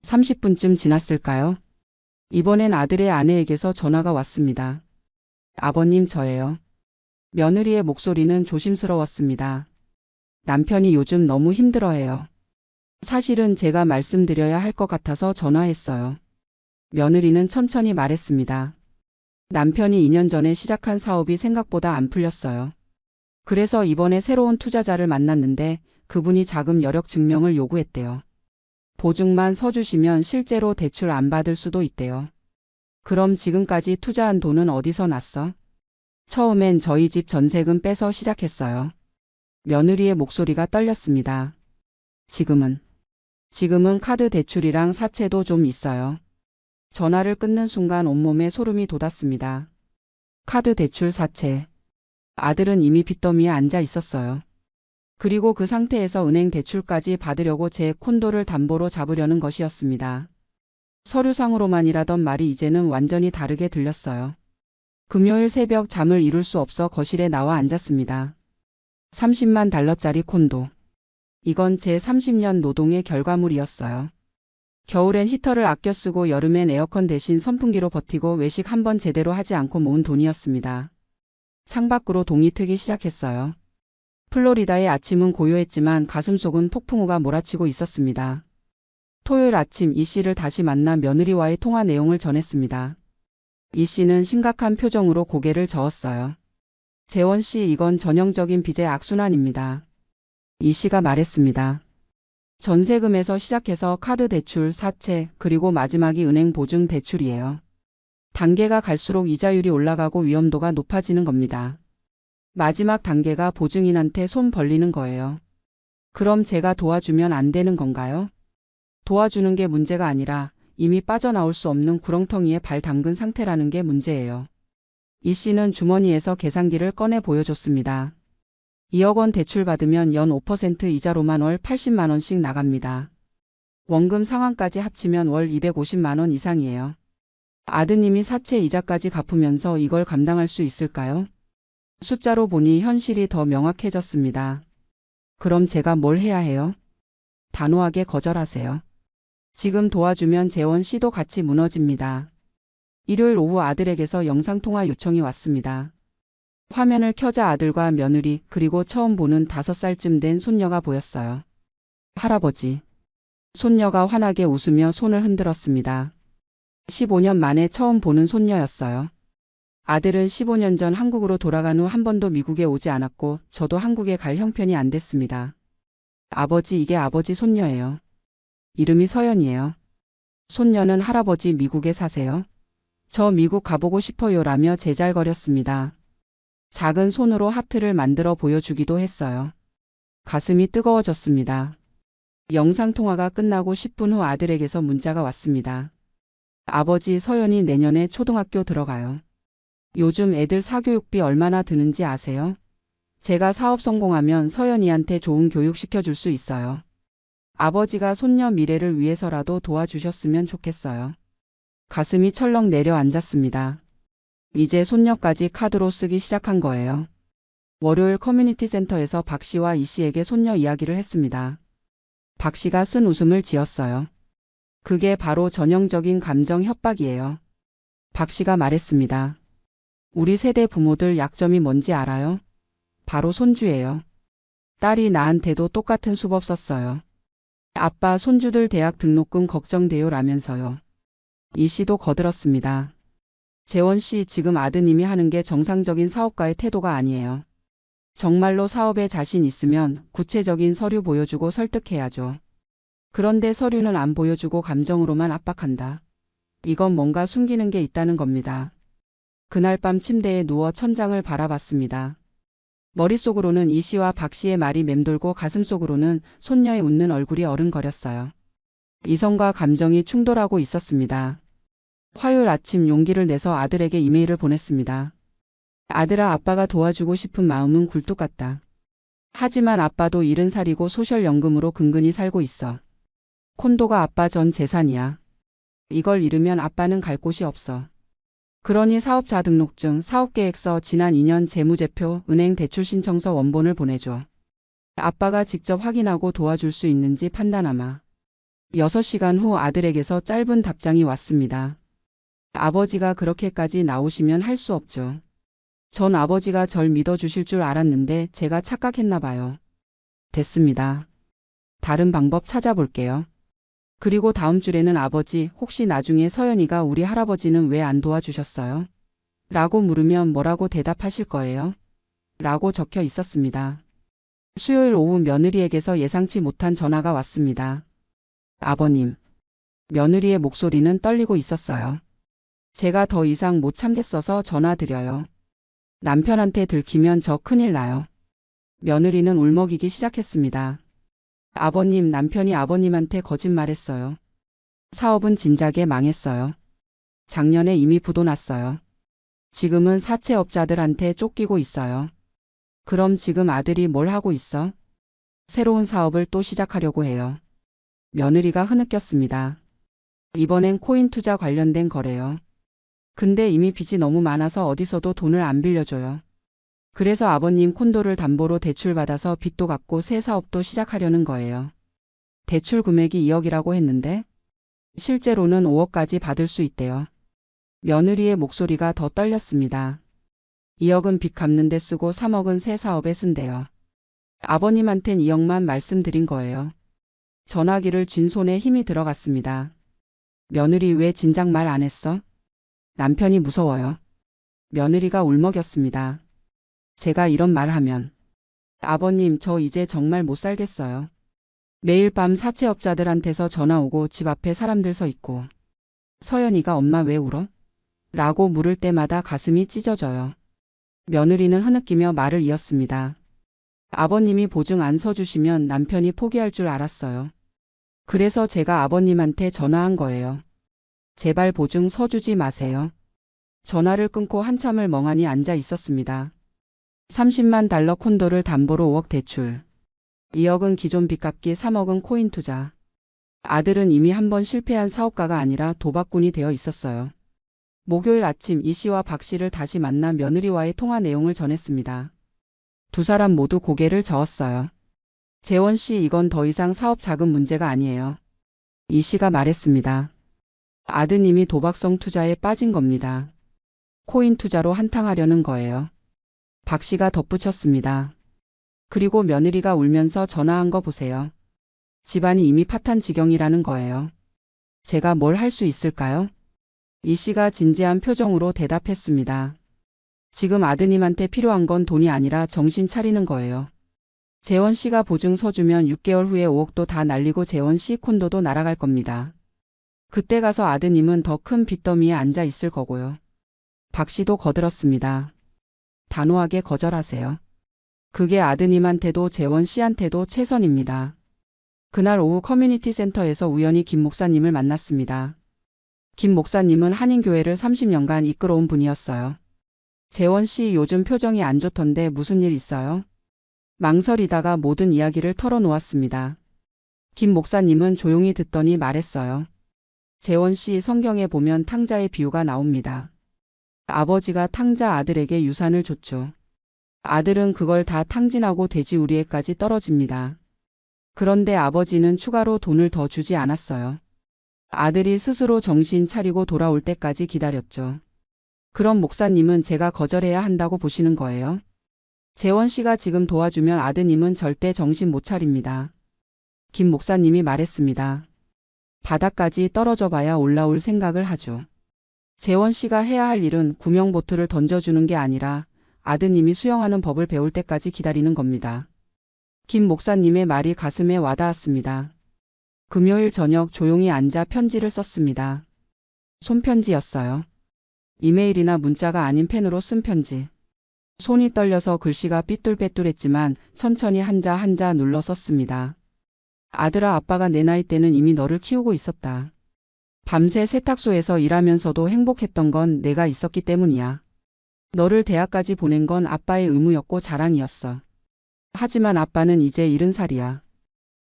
30분쯤 지났을까요? 이번엔 아들의 아내에게서 전화가 왔습니다. 아버님, 저예요. 며느리의 목소리는 조심스러웠습니다. 남편이 요즘 너무 힘들어해요. 사실은 제가 말씀드려야 할 것 같아서 전화했어요. 며느리는 천천히 말했습니다. 남편이 2년 전에 시작한 사업이 생각보다 안 풀렸어요. 그래서 이번에 새로운 투자자를 만났는데 그분이 자금 여력 증명을 요구했대요. 보증만 서주시면 실제로 대출 안 받을 수도 있대요. 그럼 지금까지 투자한 돈은 어디서 났어? 처음엔 저희 집 전세금 빼서 시작했어요. 며느리의 목소리가 떨렸습니다. 지금은 카드 대출이랑 사채도 좀 있어요. 전화를 끊는 순간 온몸에 소름이 돋았습니다. 카드 대출 사채. 아들은 이미 빚더미에 앉아 있었어요. 그리고 그 상태에서 은행 대출까지 받으려고 제 콘도를 담보로 잡으려는 것이었습니다. 서류상으로만이라던 말이 이제는 완전히 다르게 들렸어요. 금요일 새벽 잠을 이룰 수 없어 거실에 나와 앉았습니다. 30만 달러짜리 콘도. 이건 제 30년 노동의 결과물이었어요. 겨울엔 히터를 아껴 쓰고 여름엔 에어컨 대신 선풍기로 버티고 외식 한 번 제대로 하지 않고 모은 돈이었습니다. 창밖으로 동이 트기 시작했어요. 플로리다의 아침은 고요했지만 가슴속은 폭풍우가 몰아치고 있었습니다. 토요일 아침 이 씨를 다시 만나 며느리와의 통화 내용을 전했습니다. 이 씨는 심각한 표정으로 고개를 저었어요. 재원 씨, 이건 전형적인 빚의 악순환입니다. 이 씨가 말했습니다. 전세금에서 시작해서 카드 대출, 사채, 그리고 마지막이 은행 보증 대출이에요. 단계가 갈수록 이자율이 올라가고 위험도가 높아지는 겁니다. 마지막 단계가 보증인한테 손 벌리는 거예요. 그럼 제가 도와주면 안 되는 건가요? 도와주는 게 문제가 아니라 이미 빠져나올 수 없는 구렁텅이에 발 담근 상태라는 게 문제예요. 이 씨는 주머니에서 계산기를 꺼내 보여줬습니다. 2억 원 대출 받으면 연 5% 이자로만 월 80만 원씩 나갑니다. 원금 상환까지 합치면 월 250만 원 이상이에요. 아드님이 사채 이자까지 갚으면서 이걸 감당할 수 있을까요? 숫자로 보니 현실이 더 명확해졌습니다. 그럼 제가 뭘 해야 해요? 단호하게 거절하세요. 지금 도와주면 재원 씨도 같이 무너집니다. 일요일 오후 아들에게서 영상통화 요청이 왔습니다. 화면을 켜자 아들과 며느리 그리고 처음 보는 5살쯤 된 손녀가 보였어요. 할아버지. 손녀가 환하게 웃으며 손을 흔들었습니다. 15년 만에 처음 보는 손녀였어요. 아들은 15년 전 한국으로 돌아간 후 한 번도 미국에 오지 않았고 저도 한국에 갈 형편이 안 됐습니다. 아버지, 이게 아버지 손녀예요. 이름이 서연이에요. 손녀는 할아버지 미국에 사세요? 저 미국 가보고 싶어요 라며 제잘거렸습니다. 작은 손으로 하트를 만들어 보여주기도 했어요. 가슴이 뜨거워졌습니다. 영상통화가 끝나고 10분 후 아들에게서 문자가 왔습니다. 아버지, 서연이 내년에 초등학교 들어가요. 요즘 애들 사교육비 얼마나 드는지 아세요? 제가 사업 성공하면 서연이한테 좋은 교육 시켜줄 수 있어요. 아버지가 손녀 미래를 위해서라도 도와주셨으면 좋겠어요. 가슴이 철렁 내려앉았습니다. 이제 손녀까지 카드로 쓰기 시작한 거예요. 월요일 커뮤니티 센터에서 박 씨와 이 씨에게 손녀 이야기를 했습니다. 박 씨가 쓴 웃음을 지었어요. 그게 바로 전형적인 감정 협박이에요. 박 씨가 말했습니다. 우리 세대 부모들 약점이 뭔지 알아요? 바로 손주예요. 딸이 나한테도 똑같은 수법 썼어요. 아빠, 손주들 대학 등록금 걱정돼요 라면서요. 이 씨도 거들었습니다. 재원 씨, 지금 아드님이 하는 게 정상적인 사업가의 태도가 아니에요. 정말로 사업에 자신 있으면 구체적인 서류 보여주고 설득해야죠. 그런데 서류는 안 보여주고 감정으로만 압박한다. 이건 뭔가 숨기는 게 있다는 겁니다. 그날 밤 침대에 누워 천장을 바라봤습니다. 머릿속으로는 이 씨와 박 씨의 말이 맴돌고 가슴속으로는 손녀의 웃는 얼굴이 어른거렸어요. 이성과 감정이 충돌하고 있었습니다. 화요일 아침 용기를 내서 아들에게 이메일을 보냈습니다. 아들아, 아빠가 도와주고 싶은 마음은 굴뚝 같다. 하지만 아빠도 70살이고 소셜연금으로 근근히 살고 있어. 콘도가 아빠 전 재산이야. 이걸 잃으면 아빠는 갈 곳이 없어. 그러니 사업자 등록증, 사업계획서, 지난 2년 재무제표, 은행 대출 신청서 원본을 보내줘. 아빠가 직접 확인하고 도와줄 수 있는지 판단하마. 6시간 후 아들에게서 짧은 답장이 왔습니다. 아버지가 그렇게까지 나오시면 할 수 없죠. 전 아버지가 절 믿어주실 줄 알았는데 제가 착각했나 봐요. 됐습니다. 다른 방법 찾아볼게요. 그리고 다음 줄에는 아버지, 혹시 나중에 서연이가 우리 할아버지는 왜 안 도와주셨어요? 라고 물으면 뭐라고 대답하실 거예요? 라고 적혀 있었습니다. 수요일 오후 며느리에게서 예상치 못한 전화가 왔습니다. 아버님. 며느리의 목소리는 떨리고 있었어요. 제가 더 이상 못 참겠어서 전화드려요. 남편한테 들키면 저 큰일 나요. 며느리는 울먹이기 시작했습니다. 아버님, 남편이 아버님한테 거짓말했어요. 사업은 진작에 망했어요. 작년에 이미 부도 났어요. 지금은 사채업자들한테 쫓기고 있어요. 그럼 지금 아들이 뭘 하고 있어? 새로운 사업을 또 시작하려고 해요. 며느리가 흐느꼈습니다. 이번엔 코인 투자 관련된 거래요. 근데 이미 빚이 너무 많아서 어디서도 돈을 안 빌려줘요. 그래서 아버님 콘도를 담보로 대출받아서 빚도 갚고 새 사업도 시작하려는 거예요. 대출 금액이 2억이라고 했는데 실제로는 5억까지 받을 수 있대요. 며느리의 목소리가 더 떨렸습니다. 2억은 빚 갚는 데 쓰고 3억은 새 사업에 쓴대요. 아버님한텐 2억만 말씀드린 거예요. 전화기를 쥔 손에 힘이 들어갔습니다. 며느리 왜 진작 말 안 했어? 남편이 무서워요. 며느리가 울먹였습니다. 제가 이런 말 하면 아버님, 저 이제 정말 못 살겠어요. 매일 밤 사채업자들한테서 전화 오고 집 앞에 사람들 서 있고 서연이가 엄마 왜 울어? 라고 물을 때마다 가슴이 찢어져요. 며느리는 흐느끼며 말을 이었습니다. 아버님이 보증 안 서주시면 남편이 포기할 줄 알았어요. 그래서 제가 아버님한테 전화한 거예요. 제발 보증 서주지 마세요. 전화를 끊고 한참을 멍하니 앉아 있었습니다. 30만 달러 콘도를 담보로 5억 대출. 2억은 기존 빚 갚기, 3억은 코인 투자. 아들은 이미 한 번 실패한 사업가가 아니라 도박꾼이 되어 있었어요. 목요일 아침 이 씨와 박 씨를 다시 만나 며느리와의 통화 내용을 전했습니다. 두 사람 모두 고개를 저었어요. 재원 씨, 이건 더 이상 사업 자금 문제가 아니에요. 이 씨가 말했습니다. 아드님이 도박성 투자에 빠진 겁니다. 코인 투자로 한탕하려는 거예요. 박 씨가 덧붙였습니다. 그리고 며느리가 울면서 전화한 거 보세요. 집안이 이미 파탄 지경이라는 거예요. 제가 뭘 할 수 있을까요? 이 씨가 진지한 표정으로 대답했습니다. 지금 아드님한테 필요한 건 돈이 아니라 정신 차리는 거예요. 재원 씨가 보증 서주면 6개월 후에 5억도 다 날리고 재원 씨 콘도도 날아갈 겁니다. 그때 가서 아드님은 더 큰 빚더미에 앉아 있을 거고요. 박 씨도 거들었습니다. 단호하게 거절하세요. 그게 아드님한테도 재원 씨한테도 최선입니다. 그날 오후 커뮤니티 센터에서 우연히 김 목사님을 만났습니다. 김 목사님은 한인교회를 30년간 이끌어온 분이었어요. 재원 씨, 요즘 표정이 안 좋던데 무슨 일 있어요? 망설이다가 모든 이야기를 털어놓았습니다. 김 목사님은 조용히 듣더니 말했어요. 재원 씨, 성경에 보면 탕자의 비유가 나옵니다. 아버지가 탕자 아들에게 유산을 줬죠. 아들은 그걸 다 탕진하고 돼지우리에까지 떨어집니다. 그런데 아버지는 추가로 돈을 더 주지 않았어요. 아들이 스스로 정신 차리고 돌아올 때까지 기다렸죠. 그럼 목사님은 제가 거절해야 한다고 보시는 거예요? 재원 씨가 지금 도와주면 아드님은 절대 정신 못 차립니다. 김 목사님이 말했습니다. 바닥까지 떨어져 봐야 올라올 생각을 하죠. 재원 씨가 해야 할 일은 구명보트를 던져주는 게 아니라 아드님이 수영하는 법을 배울 때까지 기다리는 겁니다. 김 목사님의 말이 가슴에 와닿았습니다. 금요일 저녁 조용히 앉아 편지를 썼습니다. 손편지였어요. 이메일이나 문자가 아닌 펜으로 쓴 편지. 손이 떨려서 글씨가 삐뚤빼뚤했지만 천천히 한자 한자 눌러 썼습니다. 아들아, 아빠가 내 나이 때는 이미 너를 키우고 있었다. 밤새 세탁소에서 일하면서도 행복했던 건 내가 있었기 때문이야. 너를 대학까지 보낸 건 아빠의 의무였고 자랑이었어. 하지만 아빠는 이제 70살이야.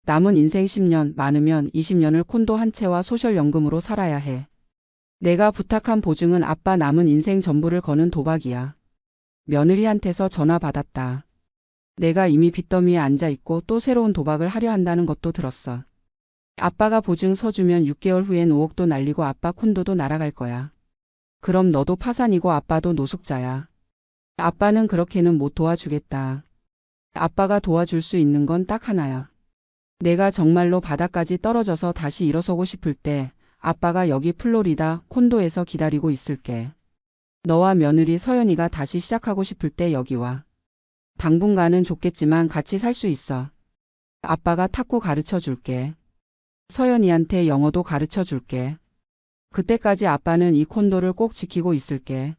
남은 인생 10년, 많으면 20년을 콘도 한 채와 소셜연금으로 살아야 해. 내가 부탁한 보증은 아빠 남은 인생 전부를 거는 도박이야. 며느리한테서 전화 받았다. 내가 이미 빚더미에 앉아있고 또 새로운 도박을 하려 한다는 것도 들었어. 아빠가 보증 서주면 6개월 후엔 5억도 날리고 아빠 콘도도 날아갈 거야. 그럼 너도 파산이고 아빠도 노숙자야. 아빠는 그렇게는 못 도와주겠다. 아빠가 도와줄 수 있는 건 딱 하나야. 내가 정말로 바닥까지 떨어져서 다시 일어서고 싶을 때 아빠가 여기 플로리다 콘도에서 기다리고 있을게. 너와 며느리 서연이가 다시 시작하고 싶을 때 여기 와. 당분간은 좁겠지만 같이 살 수 있어. 아빠가 탁구 가르쳐 줄게. 서연이한테 영어도 가르쳐 줄게. 그때까지 아빠는 이 콘도를 꼭 지키고 있을게.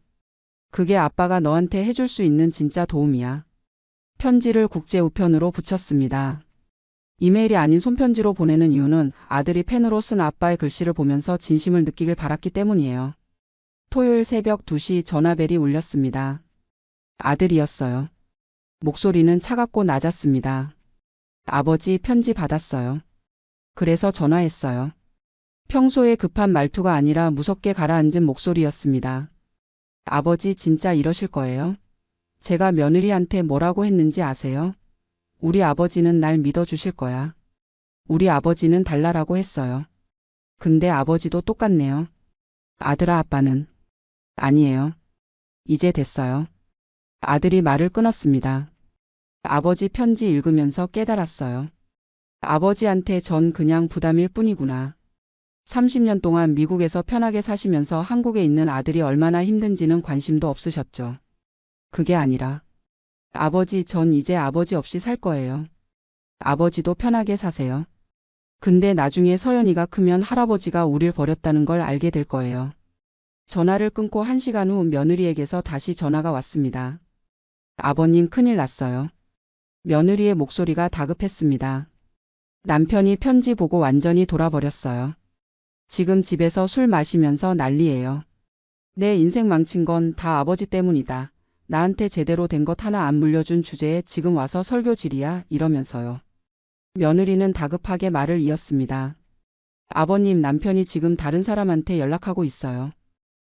그게 아빠가 너한테 해줄 수 있는 진짜 도움이야. 편지를 국제 우편으로 붙였습니다. 이메일이 아닌 손편지로 보내는 이유는 아들이 펜으로 쓴 아빠의 글씨를 보면서 진심을 느끼길 바랐기 때문이에요. 토요일 새벽 2시 전화벨이 울렸습니다. 아들이었어요. 목소리는 차갑고 낮았습니다. 아버지 편지 받았어요. 그래서 전화했어요. 평소에 급한 말투가 아니라 무섭게 가라앉은 목소리였습니다. 아버지 진짜 이러실 거예요? 제가 며느리한테 뭐라고 했는지 아세요? 우리 아버지는 날 믿어주실 거야. 우리 아버지는 달라라고 했어요. 근데 아버지도 똑같네요. 아들아 아빠는. 아니에요. 이제 됐어요. 아들이 말을 끊었습니다. 아버지 편지 읽으면서 깨달았어요. 아버지한테 전 그냥 부담일 뿐이구나. 30년 동안 미국에서 편하게 사시면서 한국에 있는 아들이 얼마나 힘든지는 관심도 없으셨죠. 그게 아니라 아버지 전 이제 아버지 없이 살 거예요. 아버지도 편하게 사세요. 근데 나중에 서연이가 크면 할아버지가 우릴 버렸다는 걸 알게 될 거예요. 전화를 끊고 1시간 후 며느리에게서 다시 전화가 왔습니다. 아버님 큰일 났어요. 며느리의 목소리가 다급했습니다. 남편이 편지 보고 완전히 돌아버렸어요. 지금 집에서 술 마시면서 난리예요. 내 인생 망친 건 다 아버지 때문이다. 나한테 제대로 된 것 하나 안 물려준 주제에 지금 와서 설교질이야 이러면서요. 며느리는 다급하게 말을 이었습니다. 아버님 남편이 지금 다른 사람한테 연락하고 있어요.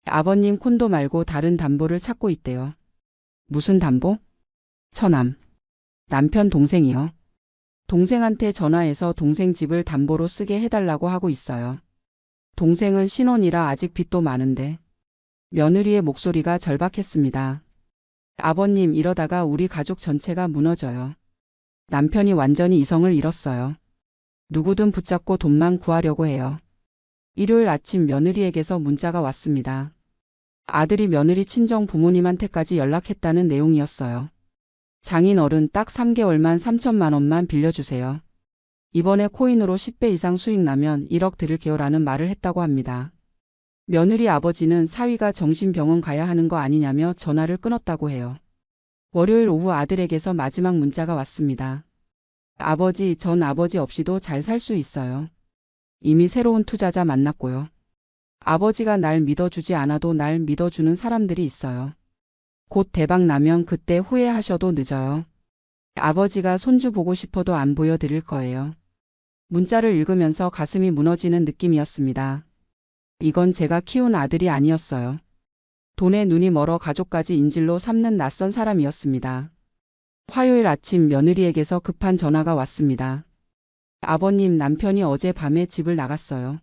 아버님 콘도 말고 다른 담보를 찾고 있대요. 무슨 담보? 처남. 남편 동생이요. 동생한테 전화해서 동생 집을 담보로 쓰게 해달라고 하고 있어요. 동생은 신혼이라 아직 빚도 많은데. 며느리의 목소리가 절박했습니다. 아버님 이러다가 우리 가족 전체가 무너져요. 남편이 완전히 이성을 잃었어요. 누구든 붙잡고 돈만 구하려고 해요. 일요일 아침 며느리에게서 문자가 왔습니다. 아들이 며느리 친정 부모님한테까지 연락했다는 내용이었어요. 장인 어른 딱 3개월만 3천만 원만 빌려주세요. 이번에 코인으로 10배 이상 수익 나면 1억 드릴게요라는 말을 했다고 합니다. 며느리 아버지는 사위가 정신병원 가야 하는 거 아니냐며 전화를 끊었다고 해요. 월요일 오후 아들에게서 마지막 문자가 왔습니다. 아버지, 전 아버지 없이도 잘 살 수 있어요. 이미 새로운 투자자 만났고요. 아버지가 날 믿어주지 않아도 날 믿어주는 사람들이 있어요. 곧 대박 나면 그때 후회하셔도 늦어요. 아버지가 손주 보고 싶어도 안 보여드릴 거예요. 문자를 읽으면서 가슴이 무너지는 느낌이었습니다. 이건 제가 키운 아들이 아니었어요. 돈에 눈이 멀어 가족까지 인질로 삼는 낯선 사람이었습니다. 화요일 아침 며느리에게서 급한 전화가 왔습니다. 아버님 남편이 어제 밤에 집을 나갔어요.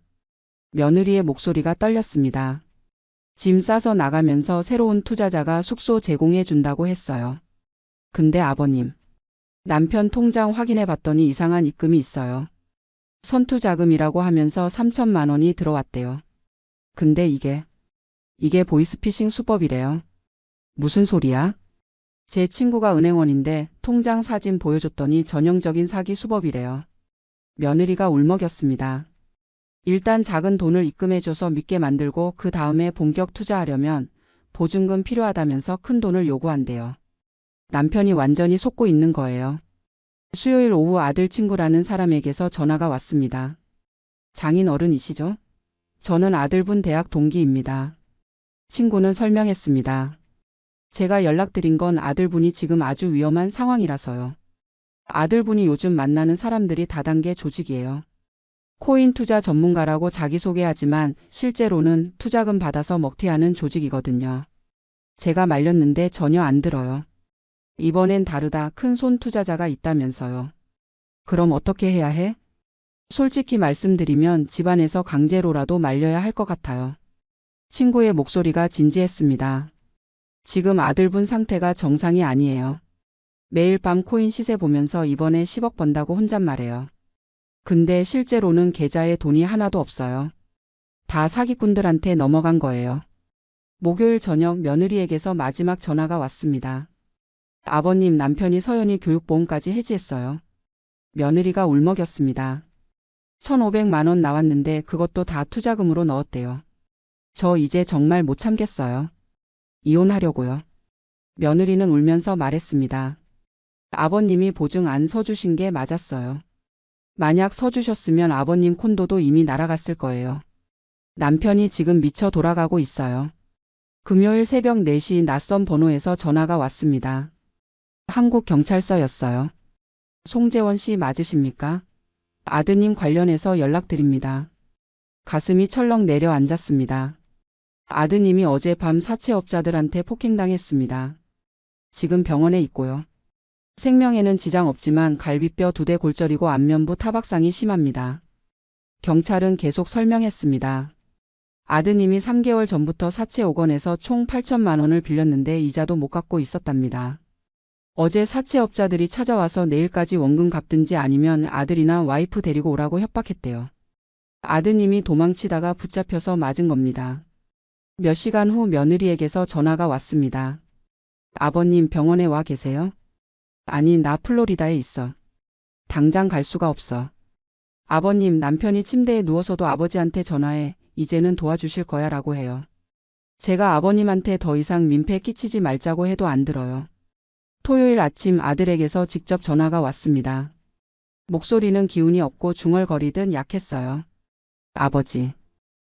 며느리의 목소리가 떨렸습니다. 짐 싸서 나가면서 새로운 투자자가 숙소 제공해 준다고 했어요. 근데 아버님, 남편 통장 확인해 봤더니 이상한 입금이 있어요. 선투자금이라고 하면서 3천만 원이 들어왔대요. 근데 이게 보이스피싱 수법이래요. 무슨 소리야? 제 친구가 은행원인데 통장 사진 보여줬더니 전형적인 사기 수법이래요. 며느리가 울먹였습니다. 일단 작은 돈을 입금해줘서 믿게 만들고 그 다음에 본격 투자하려면 보증금 필요하다면서 큰 돈을 요구한대요. 남편이 완전히 속고 있는 거예요. 수요일 오후 아들 친구라는 사람에게서 전화가 왔습니다. 장인 어른이시죠? 저는 아들분 대학 동기입니다. 친구는 설명했습니다. 제가 연락드린 건 아들분이 지금 아주 위험한 상황이라서요. 아들분이 요즘 만나는 사람들이 다단계 조직이에요. 코인 투자 전문가라고 자기소개하지만 실제로는 투자금 받아서 먹튀하는 조직이거든요. 제가 말렸는데 전혀 안 들어요. 이번엔 다르다. 큰 손 투자자가 있다면서요. 그럼 어떻게 해야 해? 솔직히 말씀드리면 집안에서 강제로라도 말려야 할 것 같아요. 친구의 목소리가 진지했습니다. 지금 아들분 상태가 정상이 아니에요. 매일 밤 코인 시세 보면서 이번에 10억 번다고 혼잣말해요. 근데 실제로는 계좌에 돈이 하나도 없어요. 다 사기꾼들한테 넘어간 거예요. 목요일 저녁 며느리에게서 마지막 전화가 왔습니다. 아버님, 남편이 서연이 교육보험까지 해지했어요. 며느리가 울먹였습니다. 1,500만 원 나왔는데 그것도 다 투자금으로 넣었대요. 저 이제 정말 못 참겠어요. 이혼하려고요. 며느리는 울면서 말했습니다. 아버님이 보증 안 서주신 게 맞았어요. 만약 서주셨으면 아버님 콘도도 이미 날아갔을 거예요. 남편이 지금 미쳐 돌아가고 있어요. 금요일 새벽 4시 낯선 번호에서 전화가 왔습니다. 한국경찰서였어요. 송재원 씨 맞으십니까? 아드님 관련해서 연락드립니다. 가슴이 철렁 내려앉았습니다. 아드님이 어젯밤 사채업자들한테 폭행당했습니다. 지금 병원에 있고요. 생명에는 지장 없지만 갈비뼈 2대 골절이고 안면부 타박상이 심합니다. 경찰은 계속 설명했습니다. 아드님이 3개월 전부터 사채 5억 원에서 총 8천만 원을 빌렸는데 이자도 못 갚고 있었답니다. 어제 사채업자들이 찾아와서 내일까지 원금 갚든지 아니면 아들이나 와이프 데리고 오라고 협박했대요. 아드님이 도망치다가 붙잡혀서 맞은 겁니다. 몇 시간 후 며느리에게서 전화가 왔습니다. 아버님 병원에 와 계세요? 아니, 나 플로리다에 있어. 당장 갈 수가 없어. 아버님, 남편이 침대에 누워서도 아버지한테 전화해. 이제는 도와주실 거야 라고 해요. 제가 아버님한테 더 이상 민폐 끼치지 말자고 해도 안 들어요. 토요일 아침 아들에게서 직접 전화가 왔습니다. 목소리는 기운이 없고 중얼거리듯 약했어요. 아버지,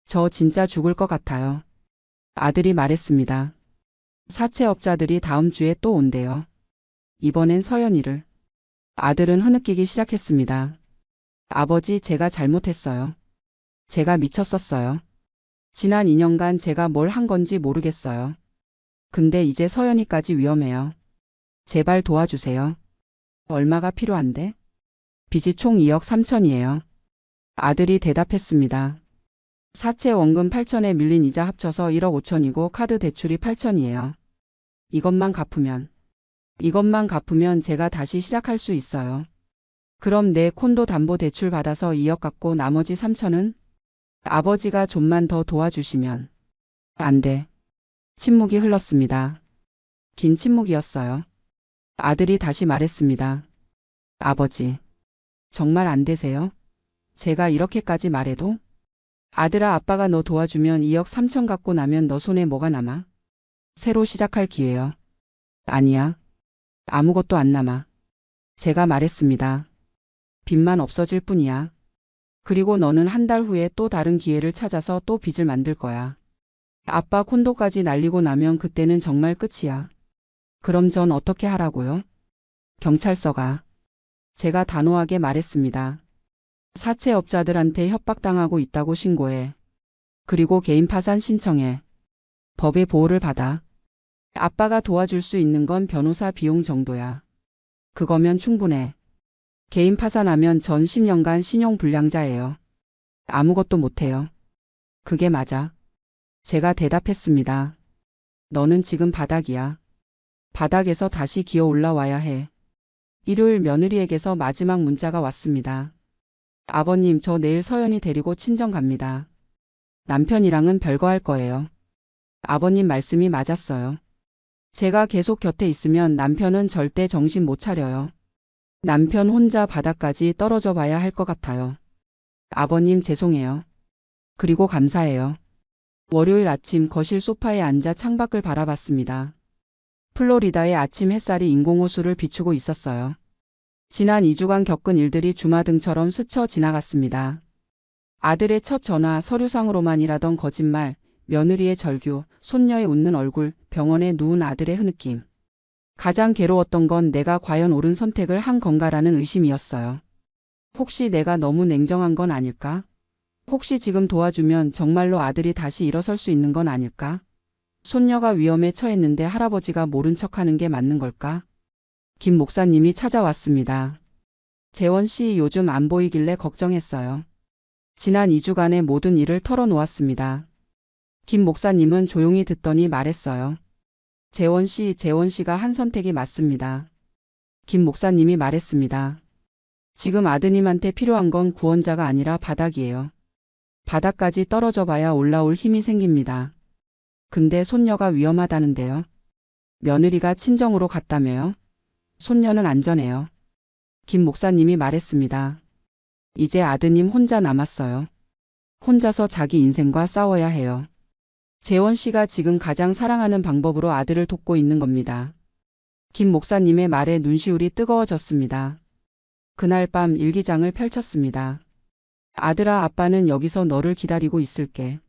저 진짜 죽을 것 같아요. 아들이 말했습니다. 사채업자들이 다음 주에 또 온대요. 이번엔 서연이를. 아들은 흐느끼기 시작했습니다. 아버지, 제가 잘못했어요. 제가 미쳤었어요. 지난 2년간 제가 뭘 한 건지 모르겠어요. 근데 이제 서연이까지 위험해요. 제발 도와주세요. 얼마가 필요한데? 빚이 총 2억 3천이에요. 아들이 대답했습니다. 사채 원금 8천에 밀린 이자 합쳐서 1억 5천이고 카드 대출이 8천이에요. 이것만 갚으면 제가 다시 시작할 수 있어요. 그럼 내 콘도 담보 대출 받아서 2억 갚고 나머지 3천은? 아버지가 좀만 더 도와주시면. 안 돼. 침묵이 흘렀습니다. 긴 침묵이었어요. 아들이 다시 말했습니다. 아버지, 정말 안 되세요? 제가 이렇게까지 말해도? 아들아, 아빠가 너 도와주면 2억 3천 갖고 나면 너 손에 뭐가 남아? 새로 시작할 기회요. 아니야. 아무것도 안 남아. 제가 말했습니다. 빚만 없어질 뿐이야. 그리고 너는 한 달 후에 또 다른 기회를 찾아서 또 빚을 만들 거야. 아빠 콘도까지 날리고 나면 그때는 정말 끝이야. 그럼 전 어떻게 하라고요? 경찰서가. 제가 단호하게 말했습니다. 사채업자들한테 협박당하고 있다고 신고해. 그리고 개인 파산 신청해. 법의 보호를 받아. 아빠가 도와줄 수 있는 건 변호사 비용 정도야. 그거면 충분해. 개인 파산하면 전 10년간 신용불량자예요. 아무것도 못해요. 그게 맞아. 제가 대답했습니다. 너는 지금 바닥이야. 바닥에서 다시 기어 올라와야 해. 일요일 며느리에게서 마지막 문자가 왔습니다. 아버님, 저 내일 서연이 데리고 친정 갑니다. 남편이랑은 별거 할 거예요. 아버님 말씀이 맞았어요. 제가 계속 곁에 있으면 남편은 절대 정신 못 차려요. 남편 혼자 바닥까지 떨어져 봐야 할 것 같아요. 아버님 죄송해요. 그리고 감사해요. 월요일 아침 거실 소파에 앉아 창밖을 바라봤습니다. 플로리다의 아침 햇살이 인공호수를 비추고 있었어요. 지난 2주간 겪은 일들이 주마등처럼 스쳐 지나갔습니다. 아들의 첫 전화, 서류상으로만 일하던 거짓말, 며느리의 절규, 손녀의 웃는 얼굴, 병원에 누운 아들의 흐느낌. 가장 괴로웠던 건 내가 과연 옳은 선택을 한 건가라는 의심이었어요. 혹시 내가 너무 냉정한 건 아닐까? 혹시 지금 도와주면 정말로 아들이 다시 일어설 수 있는 건 아닐까? 손녀가 위험에 처했는데 할아버지가 모른 척하는 게 맞는 걸까? 김 목사님이 찾아왔습니다. 재원 씨 요즘 안 보이길래 걱정했어요. 지난 2주간의 모든 일을 털어놓았습니다. 김 목사님은 조용히 듣더니 말했어요. 재원 씨가 한 선택이 맞습니다. 김 목사님이 말했습니다. 지금 아드님한테 필요한 건 구원자가 아니라 바닥이에요. 바닥까지 떨어져 봐야 올라올 힘이 생깁니다. 근데 손녀가 위험하다는데요. 며느리가 친정으로 갔다며요. 손녀는 안전해요. 김 목사님이 말했습니다. 이제 아드님 혼자 남았어요. 혼자서 자기 인생과 싸워야 해요. 재원 씨가 지금 가장 사랑하는 방법으로 아들을 돕고 있는 겁니다. 김 목사님의 말에 눈시울이 뜨거워졌습니다. 그날 밤 일기장을 펼쳤습니다. 아들아, 아빠는 여기서 너를 기다리고 있을게.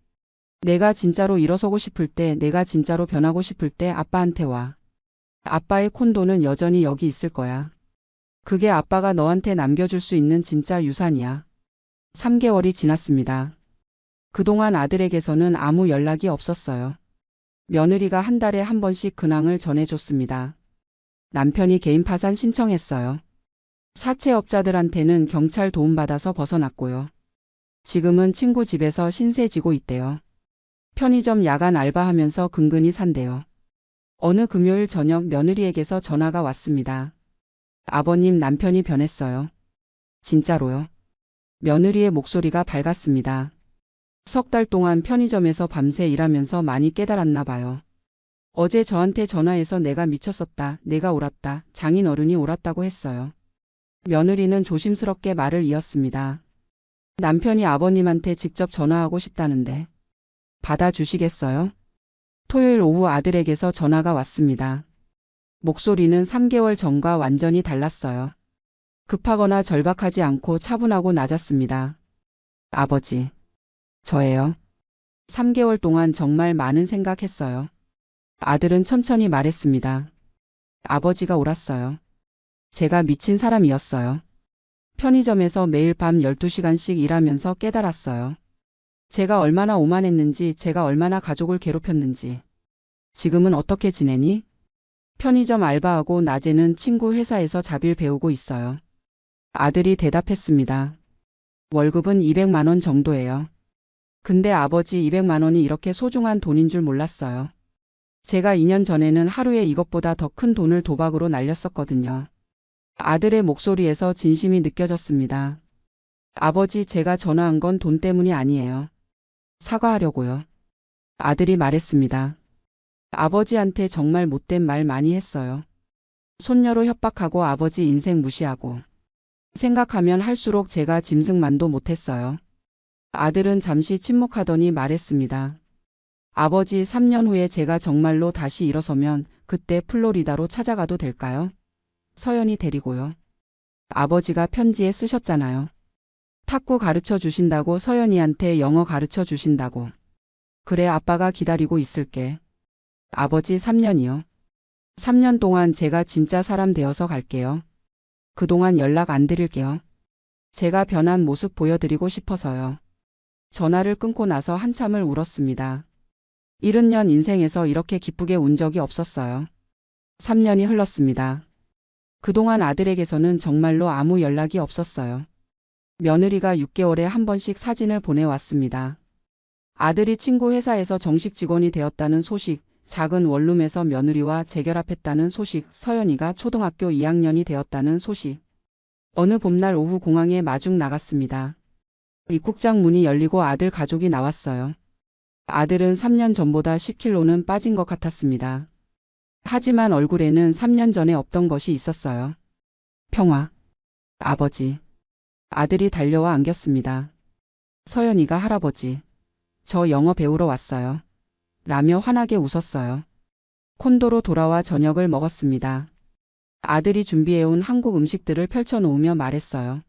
내가 진짜로 일어서고 싶을 때, 내가 진짜로 변하고 싶을 때 아빠한테 와. 아빠의 콘도는 여전히 여기 있을 거야. 그게 아빠가 너한테 남겨줄 수 있는 진짜 유산이야. 3개월이 지났습니다. 그동안 아들에게서는 아무 연락이 없었어요. 며느리가 한 달에 한 번씩 근황을 전해줬습니다. 남편이 개인 파산 신청했어요. 사채업자들한테는 경찰 도움받아서 벗어났고요. 지금은 친구 집에서 신세 지고 있대요. 편의점 야간 알바하면서 근근히 산대요. 어느 금요일 저녁 며느리에게서 전화가 왔습니다. 아버님, 남편이 변했어요. 진짜로요? 며느리의 목소리가 밝았습니다. 3달 동안 편의점에서 밤새 일하면서 많이 깨달았나 봐요. 어제 저한테 전화해서 내가 미쳤었다, 내가 옳았다, 장인 어른이 옳았다고 했어요. 며느리는 조심스럽게 말을 이었습니다. 남편이 아버님한테 직접 전화하고 싶다는데 받아주시겠어요? 토요일 오후 아들에게서 전화가 왔습니다. 목소리는 3개월 전과 완전히 달랐어요. 급하거나 절박하지 않고 차분하고 낮았습니다. 아버지, 저예요. 3개월 동안 정말 많은 생각했어요. 아들은 천천히 말했습니다. 아버지가 옳았어요. 제가 미친 사람이었어요. 편의점에서 매일 밤 12시간씩 일하면서 깨달았어요. 제가 얼마나 오만했는지, 제가 얼마나 가족을 괴롭혔는지. 지금은 어떻게 지내니? 편의점 알바하고 낮에는 친구 회사에서 자빌 배우고 있어요. 아들이 대답했습니다. 월급은 200만 원 정도예요. 근데 아버지, 200만 원이 이렇게 소중한 돈인 줄 몰랐어요. 제가 2년 전에는 하루에 이것보다 더 큰 돈을 도박으로 날렸었거든요. 아들의 목소리에서 진심이 느껴졌습니다. 아버지, 제가 전화한 건 돈 때문이 아니에요. 사과하려고요. 아들이 말했습니다. 아버지한테 정말 못된 말 많이 했어요. 손녀로 협박하고 아버지 인생 무시하고. 생각하면 할수록 제가 짐승만도 못했어요. 아들은 잠시 침묵하더니 말했습니다. 아버지, 3년 후에 제가 정말로 다시 일어서면 그때 플로리다로 찾아가도 될까요? 서연이 데리고요. 아버지가 편지에 쓰셨잖아요. 탁구 가르쳐 주신다고, 서연이한테 영어 가르쳐 주신다고. 그래, 아빠가 기다리고 있을게. 아버지, 3년이요. 3년 동안 제가 진짜 사람 되어서 갈게요. 그동안 연락 안 드릴게요. 제가 변한 모습 보여드리고 싶어서요. 전화를 끊고 나서 한참을 울었습니다. 70년 인생에서 이렇게 기쁘게 운 적이 없었어요. 3년이 흘렀습니다. 그동안 아들에게서는 정말로 아무 연락이 없었어요. 며느리가 6개월에 한 번씩 사진을 보내왔습니다. 아들이 친구 회사에서 정식 직원이 되었다는 소식, 작은 원룸에서 며느리와 재결합했다는 소식, 서연이가 초등학교 2학년이 되었다는 소식. 어느 봄날 오후 공항에 마중 나갔습니다. 입국장 문이 열리고 아들 가족이 나왔어요. 아들은 3년 전보다 10kg는 빠진 것 같았습니다. 하지만 얼굴에는 3년 전에 없던 것이 있었어요. 평화. 아버지. 아들이 달려와 안겼습니다. 서연이가 할아버지. 저 영어 배우러 왔어요. 라며 환하게 웃었어요. 콘도로 돌아와 저녁을 먹었습니다. 아들이 준비해온 한국 음식들을 펼쳐놓으며 말했어요.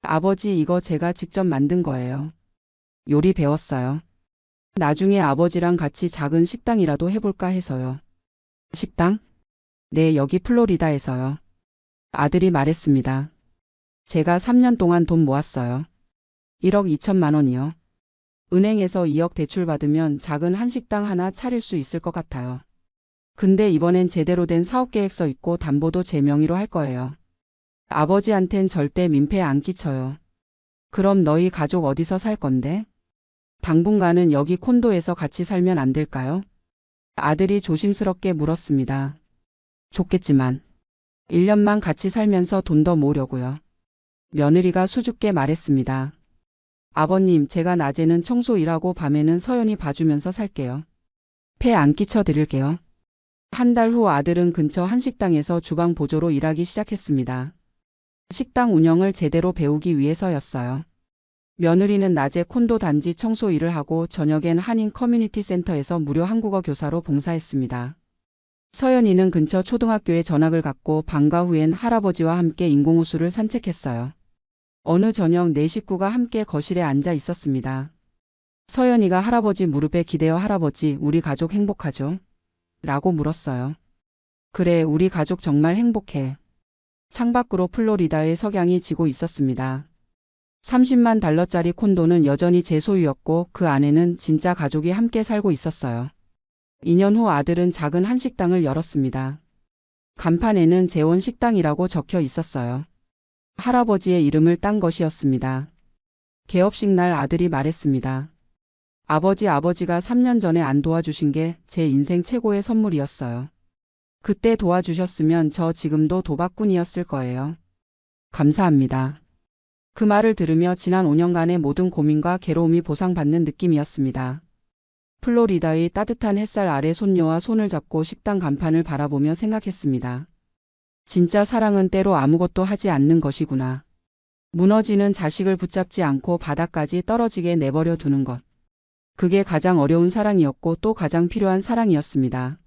아버지, 이거 제가 직접 만든 거예요. 요리 배웠어요. 나중에 아버지랑 같이 작은 식당이라도 해볼까 해서요. 식당? 네, 여기 플로리다에서요. 아들이 말했습니다. 제가 3년 동안 돈 모았어요. 1억 2천만 원이요. 은행에서 2억 대출 받으면 작은 한식당 하나 차릴 수 있을 것 같아요. 근데 이번엔 제대로 된 사업 계획서 있고 담보도 제 명의로 할 거예요. 아버지한텐 절대 민폐 안 끼쳐요. 그럼 너희 가족 어디서 살 건데? 당분간은 여기 콘도에서 같이 살면 안 될까요? 아들이 조심스럽게 물었습니다. 좋겠지만 1년만 같이 살면서 돈 더 모으려고요. 며느리가 수줍게 말했습니다. 아버님, 제가 낮에는 청소 일하고 밤에는 서연이 봐주면서 살게요. 폐 안 끼쳐 드릴게요. 한 달 후 아들은 근처 한식당에서 주방 보조로 일하기 시작했습니다. 식당 운영을 제대로 배우기 위해서였어요. 며느리는 낮에 콘도 단지 청소 일을 하고 저녁엔 한인 커뮤니티 센터에서 무료 한국어 교사로 봉사했습니다. 서연이는 근처 초등학교에 전학을 갔고 방과 후엔 할아버지와 함께 인공호수를 산책했어요. 어느 저녁 네 식구가 함께 거실에 앉아 있었습니다. 서연이가 할아버지 무릎에 기대어 할아버지, 우리 가족 행복하죠? 라고 물었어요. 그래, 우리 가족 정말 행복해. 창밖으로 플로리다의 석양이 지고 있었습니다. 30만 달러짜리 콘도는 여전히 제 소유였고 그 안에는 진짜 가족이 함께 살고 있었어요. 2년 후 아들은 작은 한식당을 열었습니다. 간판에는 재원 식당이라고 적혀 있었어요. 할아버지의 이름을 딴 것이었습니다. 개업식 날 아들이 말했습니다. 아버지가 3년 전에 안 도와주신 게 제 인생 최고의 선물이었어요. 그때 도와주셨으면 저 지금도 도박꾼이었을 거예요. 감사합니다. 그 말을 들으며 지난 5년간의 모든 고민과 괴로움이 보상받는 느낌이었습니다. 플로리다의 따뜻한 햇살 아래 손녀와 손을 잡고 식당 간판을 바라보며 생각했습니다. 진짜 사랑은 때로 아무것도 하지 않는 것이구나. 무너지는 자식을 붙잡지 않고 바닥까지 떨어지게 내버려 두는 것. 그게 가장 어려운 사랑이었고 또 가장 필요한 사랑이었습니다.